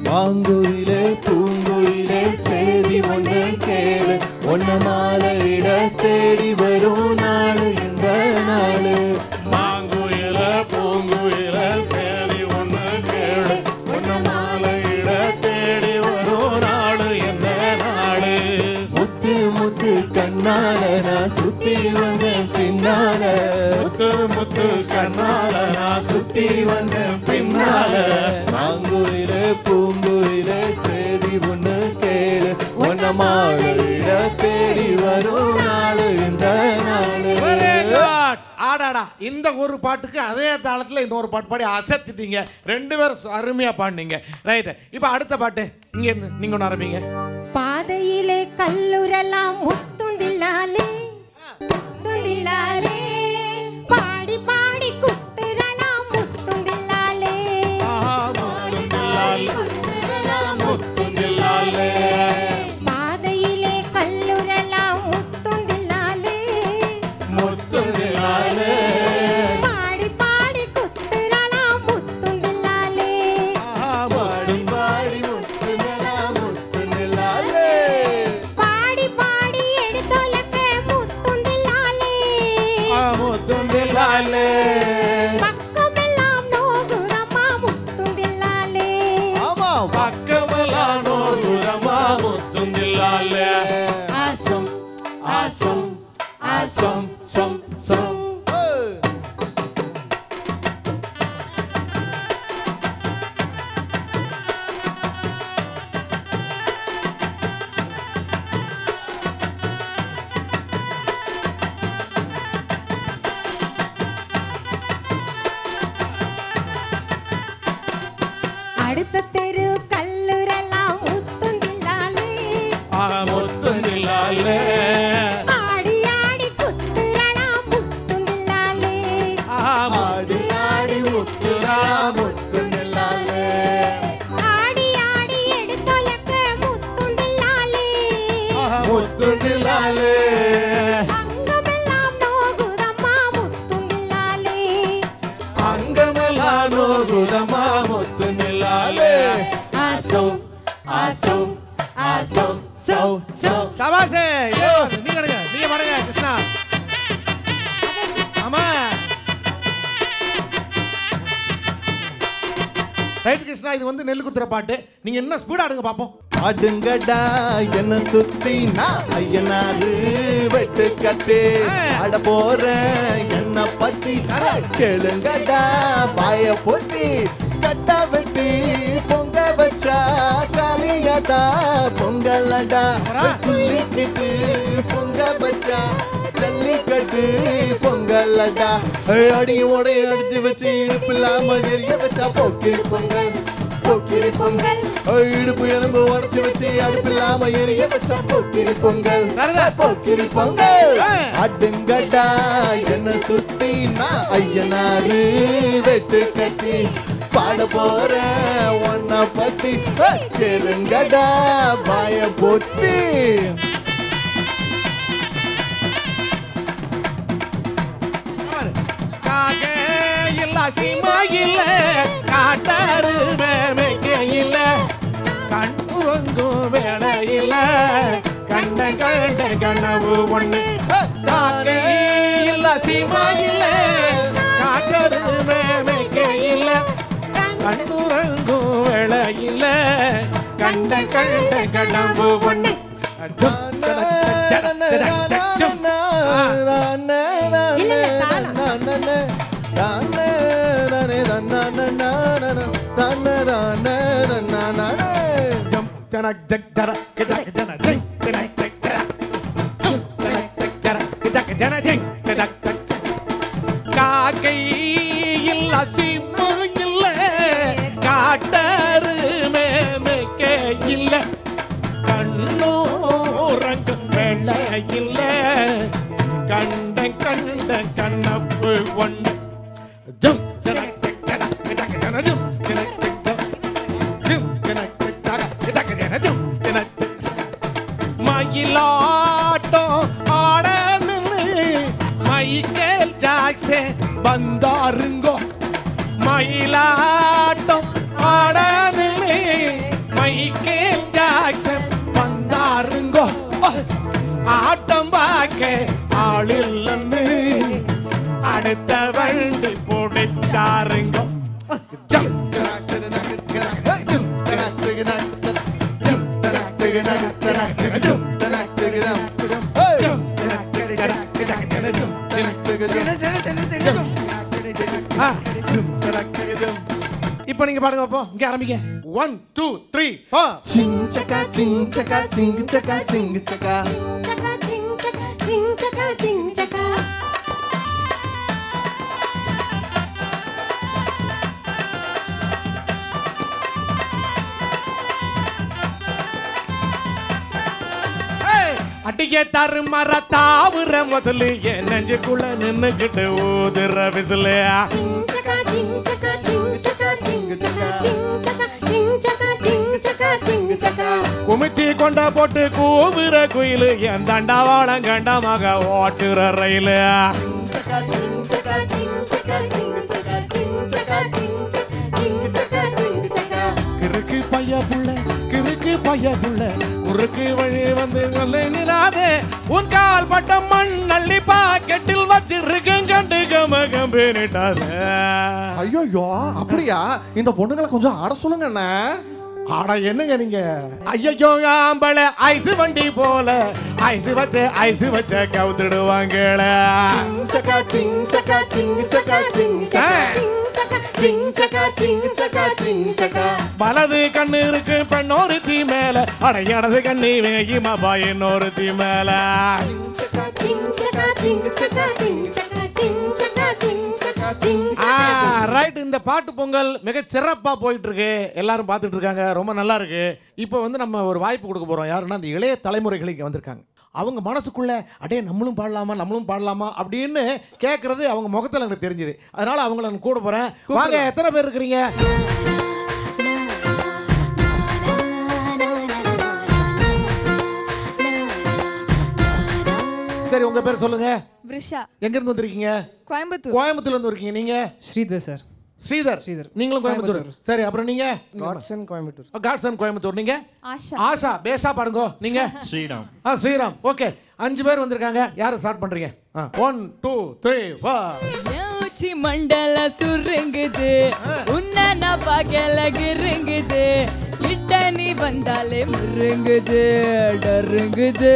மாங்குயிலே பூங்குயிலே சேதி ஒன்று கேளு. ஒன்ன மாலையிட தேடி வரும் நாளு இந்த நாளு. மாங்குயில பூங்குயில சேதி ஒண்ணு கேளு. ஒன்ன மாலையிட தேடி வரும் நாளு எந்த நாளு? முத்து முத்து கண்ணால நான் சுத்தி வந்தேன் பின்னால. முத்து முத்து கண்ணால நான் சுத்தி வந்தேன் பின்னால. மாங்குயிலே பூங்குயிலே சேதி ஒன்று கேளு. ஒன்ன மாலையிட தேடி வரும் நாளு இந்த நாளு. ஆடாடா. இந்த ஒரு பாட்டுக்கு அதே தாளத்துல இன்னொரு பாட்டு பாடி அசத்திட்டீங்க. 2 பேரும் அருமையா பாடினீங்க. ரைட். இப்போ அடுத்த பாட்டு இங்க இருந்து நீங்க ஒன்று ஆரம்பிங்க. பாதையிலே கல்லுரெல்லாம் முத்துண்டில்லாலே முத்துண்டில்லாலே பாடி பாடி குத்துறலாம் முத்துண்டில்லாலே முத்துண்டில்லாலே பாதையிலே கல்லுரெல்லாம் முத்துண்டில்லாலே முத்துண்டில்லாலே பாடி பாடி குத்துறலாம் முத்துண்டில்லாலே பாடி பாடி முத்துண்டில்லாலே முத்துண்டில்லாலே பாடி பாடி எடுத்தோலக்க முத்துண்டில்லாலே முத்துண்டில்லாலே பக்கமெல்லாம் நோகுறம்மா முத்துண்டில்லாலே ஆமா பக்கமெல்லாம் நோகுறம்மா முத்துண்டில்லாலே ஆசம் ஆசம் ஆசம் சம் சம். அடுத்த தெரு கல்லுரெல்லாம் முத்துண்டில்லாலே முத்துண்டில்லாலே ஆடி ஆடி குத்துறலாம் முத்துண்டில்லாலே ஆடி ஆடி முத்துடா முத்துண்டில்லாலே ஆடி ஆடி எடுத்தோலக்க முத்துண்டில்லாலே முத்துண்டில்லாலே அங்கமெல்லாம் நோகுதம்மா முத்துண்டில்லாலே அங்கமெல்லாம் நோகுதம்மா முத்துண்டில்லாலே ஆசம் ஆசம் ஆசம் சௌ சௌ. சபாஷே நீங்க பாடுங்க கிருஷ்ணா. ஆமா ரைட் கிருஷ்ணா, இது வந்து நெல்லு குத்துற பாட்டு. நீங்க என்ன ஸ்பீடா ஆடுங்க பாப்போம். அடுங்கடா என்ன சுத்தி நான் ஐயனாரு வெட்டு கட்டி அட போறேன் என்ன பத்தி கேளுங்கடா பாய பொத்தி கட்ட வெட்டி பொங்க வச்சா காலியாடா பொங்கலடா துள்ளிக்கிட்டு பொங்க வச்சா ஜல்லிக்கட்டு பொங்கலடா அடி உடைய அடிச்சு வச்சு இடுப்பில்லாம எரிய வச்சா போக்கிரி பொங்கல் போக்கிரி பொங்கல் இடுப்பு எலும்பு உடச்சு வச்சு அடுப்பில்லாம எரிய வச்சா போக்கிரி பொங்கல் போக்கிரி பொங்கல் அடுங்கடா என்ன சுத்தி நான் ஐயனாரு வெட்டு கட்டி பாட போறேன் ஒன்ன பத்தி கேளுங்கடா பாய பொத்தி காக இல்ல சீமா இல்ல காட்டாரு மேமைக்க இல்ல கண்ணுறங்கும் வேலை இல்ல கண்ட கண்ட கனவு ஒண்ணு. காக இல்ல சீமா இல்ல காட்டாரு மேமைக்க இல்ல கண்ணுறங்கும் வேலை இல்ல கண்ட கண்ட கனவு ஒண்ணு. காக்கை இல்ல சிம்மு இல்ல காட்டாரு மேமைக்க இல்ல கண்ணூரங்க வெள்ளை இல்ல கண்ட கண்ட கண்ணப்பு ஒண்ணு. மயிலாட்டம் ஆட மைக்கேல் ஜாக்சன் வந்தாருங்கோ. மயிலாட்டம் ஆட மைக்கேல் ஜாக்சன் வந்தாருங்கோ. ஆட்டம் பார்க்க ஆளில்லன்னு அடுத்த வண்டி போடிச்சாருங்கோ. இப்ப நீங்க பாடுங்க பாப்போம். இங்க ஆரம்பிங்க. 1 2 3 4 சிங்கச்சக்கா சிங்கச்சக்கா சிங்கச்சக்கா சிங்கச்சக்கா சக்கா சிங் சக்கா சிங் சக்கா சிங் சக்கா அடிய தருமர தாவுற முதலு என் நெஞ்சுக்குள்ள நின்னுக்கிட்டு ஊதுற விசிலு குமிச்சி கொண்ட போட்டு கூவுற குயிலு என் தண்டவாளம் கண்டமாக ஓட்டுற ரயிலு கிறுக்கு பைய புள்ள கிறுக்கு பைய புள்ள குறுக்கு வழி வந்து நிலாதே உன் கால் பட்ட மண் அள்ளி பாக்கெட்டில் வச்சிருக்கேன் கண்டு கம்பேனிட்டாத. ஐயோ அப்படியா? இந்த பொண்ணுங்களை கொஞ்சம் ஆட சொல்லுங்க அண்ணா. ஆடா என்னங்க நீங்க? ஐயோ ஆம்பளை ஐஸ் வண்டி போல ஐஸ் வச்ச கவுத்துடுவாங்கள. வலது கண்ணு இருக்கு பெண்ணொருத்தி மேல அடையடது கண்ணி வேகிமா பாயினொருத்தி மேல. ரைட், இந்த பாட்டு பொங்கல் மிக சிறப்பா போயிட்டு இருக்கு, எல்லாரும் பார்த்துட்டு இருக்காங்க, ரொம்ப நல்லா இருக்கு. இப்போ வந்து நம்ம ஒரு வாய்ப்பு கொடுக்க போறோம். யாருன்னா அந்த இளைய தலைமுறைகளுக்கு வந்திருக்காங்க. அவங்க மனசுக்குள்ள அடே நம்மளும் பாடலாமா அப்படின்னு கேட்கறது அவங்க முகத்தில் எனக்கு தெரிஞ்சுது. அதனால அவங்கள நான் கூட போறேன். வாங்க, எத்தனை பேர் இருக்கிறீங்க? சரி, உங்க பேர் சொல்லுங்க. விருஷா. எங்க இருந்து வந்திருக்கீங்க? கோயம்புத்தூர்ல இருந்து இருக்கீங்க. நீங்க? ஸ்ரீதர் சார். ஸ்ரீதர். நீங்களும் கோயம்புத்தூர். சரி, அப்புறம் நீங்க? காட்சன் கோயம்புத்தூர். காட்சன் கோயம்புத்தூர். நீங்க? ஆஷா. பேஷா பாடுங்க. நீங்க? ஸ்ரீராம். ஸ்ரீராம். ஓகே, 5 பேர் வந்திருக்காங்க. யாரு ஸ்டார்ட் பண்றீங்க? 1 2 3 4. மண்டல சுருங்குது உன்ன பாக்கல கிருங்குது கிட்ட நீ வந்தாலே முருங்குது டருங்குது.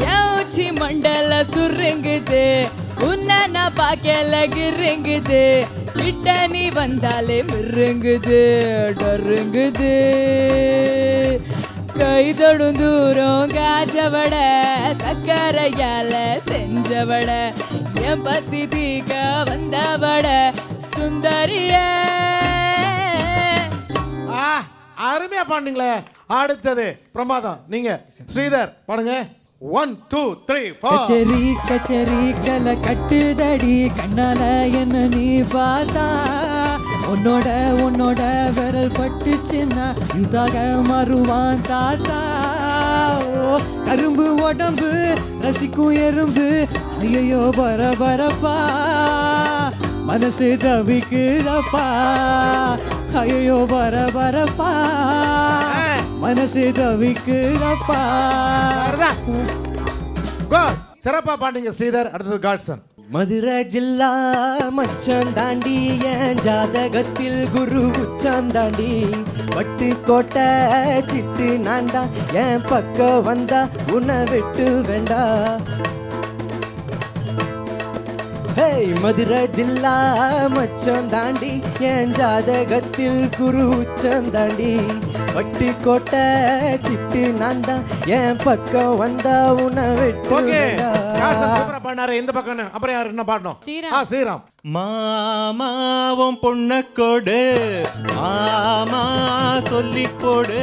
யோச்சி மண்டல சுருங்குது உன்ன பாக்கல கிருங்குது கிட்ட நீ வந்தாலே முருங்குது டருங்குது. கை தொடும் தூரம் காய்ச்சவட சக்கரையால செஞ்சவட என் பசி தீக்க வந்தவட சுந்தரிய. அருமையா பாடுங்களே. அடுத்தது பிரமாதம். நீங்க ஸ்ரீதர் பாடுங்க. 1 2 3 4. கச்சேரி கச்சேரி கல கட்டுதடி கண்ணால என்ன நீ பார்த்தா உன்னோட விரல் பட்டுச்சுன்னா இதாக மறுவான் தாத்தா. கரும்பு உடம்பு ரசிக்கும் எறும்பு ஐயோ பரபரப்பா மனசு தவிக்குதப்பா ஐயோ பரபரப்பா மனசு தவிக்குதப்பா. சிறப்பா பாடுங்க ஸ்ரீதர். அடுத்தது காட்சன். மதுரை ஜில்லா மச்சான் தாண்டி என் ஜாதகத்தில் குரு உச்சான் தாண்டி பட்டு கோட்டை சிட்டு நான்டா என் பக்கம் வந்தா உன்னை விட்டு வேண்டா. மதுரை ஜில்லா மச்சான் தாண்டி என் ஜாதகத்தில் குரு உச்சான் தாண்டி பட்டு கோட்டை சிட்டு நான்டா என் பக்கம் வந்தா உன்னை விட்டு வேண்டா. இந்த பக்கம் அப்புறம் யாரு என்ன பாடணும்? ஸ்ரீராம். மாமாவும் பொண்ணக்கோடு மாமா சொல்லி போடு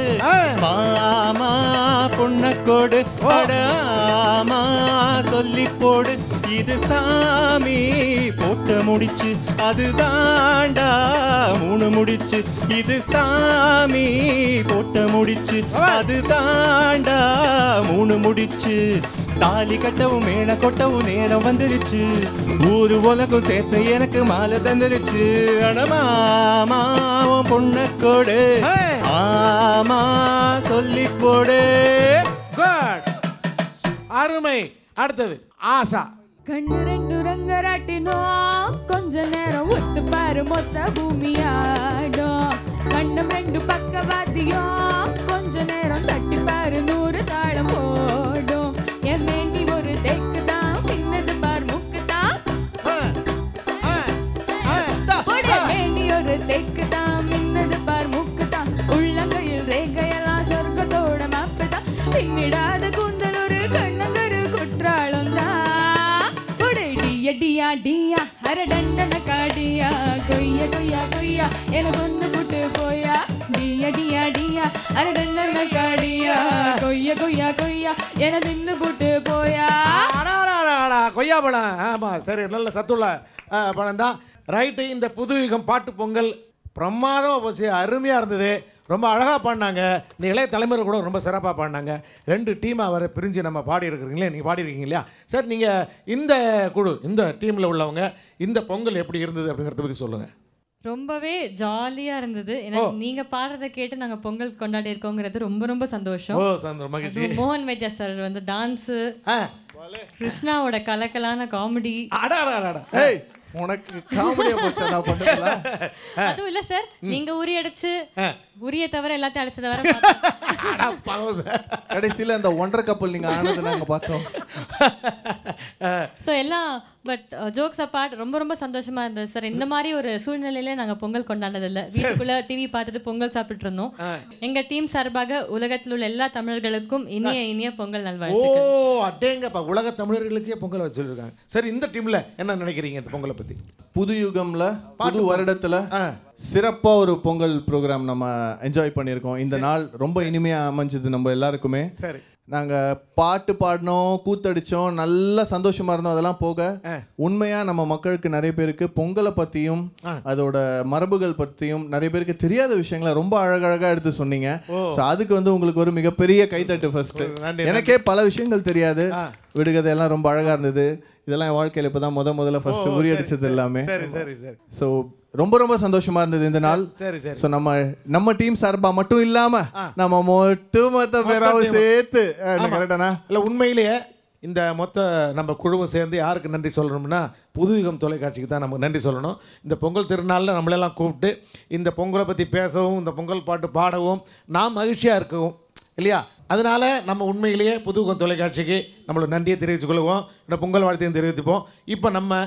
மாமா பொண்ணக்கோடு ஆமா சொல்லி போடு. இது சாமி போட்ட முடிச்சு அது தாண்டா 3 முடிச்சு. இது சாமி போட்ட முடிச்சு அது தாண்டா 3 முடிச்சு. தாலி கட்டவும் மேல கொட்டவும் நேரம் வந்துருச்சு. ஊரு உலகம் சேர்த்து எனக்கு மாலை தந்துருச்சு. அடமாமாவும் பொண்ணக்கோடு ஆமா சொல்லி போடு. அருமை. அடுத்தது ஆஷா. கண்ணு 2 ரங்கராட்டினோம் கொஞ்ச நேரம் ஒத்து பாரு மொத்த பூமியாடும். கண்ணம் 2 பக்கவாதியும் கொஞ்ச நேரம் தட்டி பாரு 100 தாளம் போடும். என் மேனி ஒரு தெக்கு தான் பின்னது பார் முக்கு தான் மேனி ஒரு தெக்கு தான் மின்னது பார் முக்கு தான். உள்ளங்கையில் ரேகையெல்லாம் சொர்க்கத்தோட மாப்பு தான். பின்னிடாத கூந்தல் ஒரு கண்ணங்கரு குற்றாலம் தான். டியா டியா அரடண்டன காடியா கொய்யா கொய்யா கொய்யா எனக்கு ஒன்று புட்டு போட்டு போயா டியா டியா டியா அரடன்ன காடியா கொய்யா கொய்யா கொய்யா என தின்னு போட்டு போயா. கொய்யா பழம். ஆமாம், சரி, நல்ல சத்துள்ள பழம் தான். ரைட்டு. இந்த புதுயுகம் பாட்டு பொங்கல் பிரமாதமாக போச்சு, அருமையாக இருந்தது, ரொம்ப அழகாக பாடினாங்க. இந்த இளைய தலைமுறை கூட ரொம்ப சிறப்பாக பாடினாங்க. 2 டீமாக வர பிரிஞ்சு நம்ம பாடி இருக்கிறீங்களே, நீங்கள் பாடிருக்கீங்க இல்லையா? சார், நீங்கள் இந்த குழு, இந்த டீமில் உள்ளவங்க இந்த பொங்கல் எப்படி இருந்தது அப்படிங்கிறத பற்றி சொல்லுங்கள். ரொம்பவே ஜாலியாக இருந்தது. ஏன்னா நீங்கள் பாடுறதை கேட்டு நாங்கள் பொங்கல் கொண்டாடி இருக்கோங்கிறது ரொம்ப ரொம்ப சந்தோஷம். மகிழ்ச்சி. மோகன் வைத்தியா சார் வந்து டான்ஸு, கிருஷ்ணாவோட கலக்கலான காமெடி. உனக்கு காமெடியா போச்சா நான் பண்ணல? அதுவும் இல்ல சார், நீங்க உரி அடிச்சு உரிய தவிர எல்லாத்தையும் அடிச்சத வர கடைசியில அந்த ஒன்றரை கப்பல் நீங்க ஆனது நாங்க பார்த்தோம். ஸோ எல்லாம் பட் ஜோக்ஸ் அப்பார்ட் ரொம்ப ரொம்ப சந்தோஷமா இருந்தது சார். இந்த மாதிரி ஒரு சூழ்நிலையில நாங்க பொங்கல் கொண்டாடுறதில்ல. வீட்டுக்குள்ள டிவி பார்த்துட்டு பொங்கல் சாப்பிட்டு இருந்தோம். எங்க டீம் சார்பாக உலகத்தில் உள்ள எல்லா தமிழர்களுக்கும் இனிய இனிய பொங்கல் நல்வாழ்த்துக்கள். ஓ அடேங்கப்பா, உலக தமிழர்களுக்கே பொங்கல் வச்சிருக்காங்க. சரி, இந்த டீம்ல என்ன நினைக்கிறீங்க இந்த பொங்கலை பத்தி? புதுயுகம்ல புது வருடத்துல சிறப்பா ஒரு பொங்கல் ப்ரோக்ராம் நம்ம என்ஜாய் பண்ணியிருக்கோம். இந்த நாள் ரொம்ப இனிமையா அமைஞ்சது நம்ம எல்லாருக்குமே. சரி, நாங்க பாட்டு பாடினோம், கூத்தடிச்சோம், நல்ல சந்தோஷமா இருந்தோம். அதெல்லாம் போக உண்மையா நம்ம மக்களுக்கு நிறைய பேருக்கு பொங்கலை பத்தியும் அதோட மரபுகள் பத்தியும் நிறைய பேருக்கு தெரியாத விஷயங்களை ரொம்ப அழகழகா எடுத்து சொன்னீங்க. அதுக்கு வந்து உங்களுக்கு ஒரு மிகப்பெரிய கைத்தட்டு. ஃபர்ஸ்ட் எனக்கே பல விஷயங்கள் தெரியாது, விடுகதை எல்லாம் ரொம்ப அழகா இருந்தது. இதெல்லாம் என் வாழ்க்கையில் இப்பதான் முதல்ல ஃபர்ஸ்ட் உரி அடிச்சது எல்லாமே. ஸோ ரொம்ப ரொம்ப சந்தோஷமா இருந்தது இந்த நாள். ஸோ நம்ம டீம் சார்பா மட்டும் இல்லாம நம்ம மொத்த பேராவும் சேர்த்து கரெக்டானா இல்லை, உண்மையிலேயே இந்த மொத்த நம்ம குழுவும் சேர்ந்து யாருக்கு நன்றி சொல்லணும்னா புதுயுகம் தொலைக்காட்சிக்கு தான் நம்ம நன்றி சொல்லணும். இந்த பொங்கல் திருநாளில் நம்மளெல்லாம் கூப்பிட்டு இந்த பொங்கலை பற்றி பேசவும், இந்த பொங்கல் பாட்டு பாடவும், நாம் மகிழ்ச்சியாக இருக்கவும் இல்லையா? அதனால நம்ம உண்மையிலேயே புதுயுகம் தொலைக்காட்சிக்கு நம்மளோட நன்றியை தெரிவித்துக் கொள்வோம், இந்த பொங்கல் வாழ்த்தையும் தெரிவித்துப்போம். இப்போ நம்ம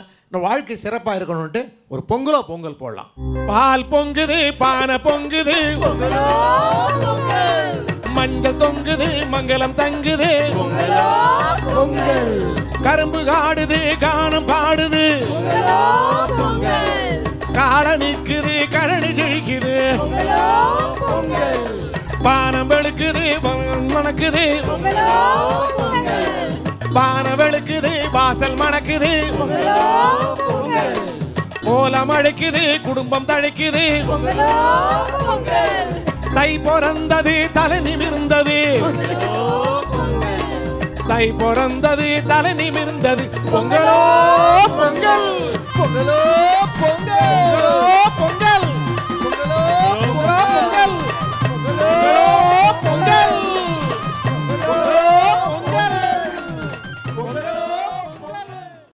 வாழ்க்கை சிறப்பாக இருக்கணும்ட்டு ஒரு பொங்கல் போடலாம். பால் பொங்குது, பானை பொங்குது, மஞ்சள் தொங்குது, மங்களம் தங்குது, கரும்பு காடுது, கானம் பாடுது, கால நிற்குது, கழனி ஜெயிக்குது, பானம் வெளுக்குது, மணக்குது, பானை வெளுக்குது, வாசல் மணக்குது, கோலம் அழைக்குது, குடும்பம் தழைக்குது, தை பிறந்தது, தலை நிமிர்ந்தது, தை பிறந்தது, தலை நிமிர்ந்தது, பொங்கலோ பொங்கல், பொங்கலோ பொங்கல், பொங்கல், பொங்கலோ பொங்கல், பொங்கலோ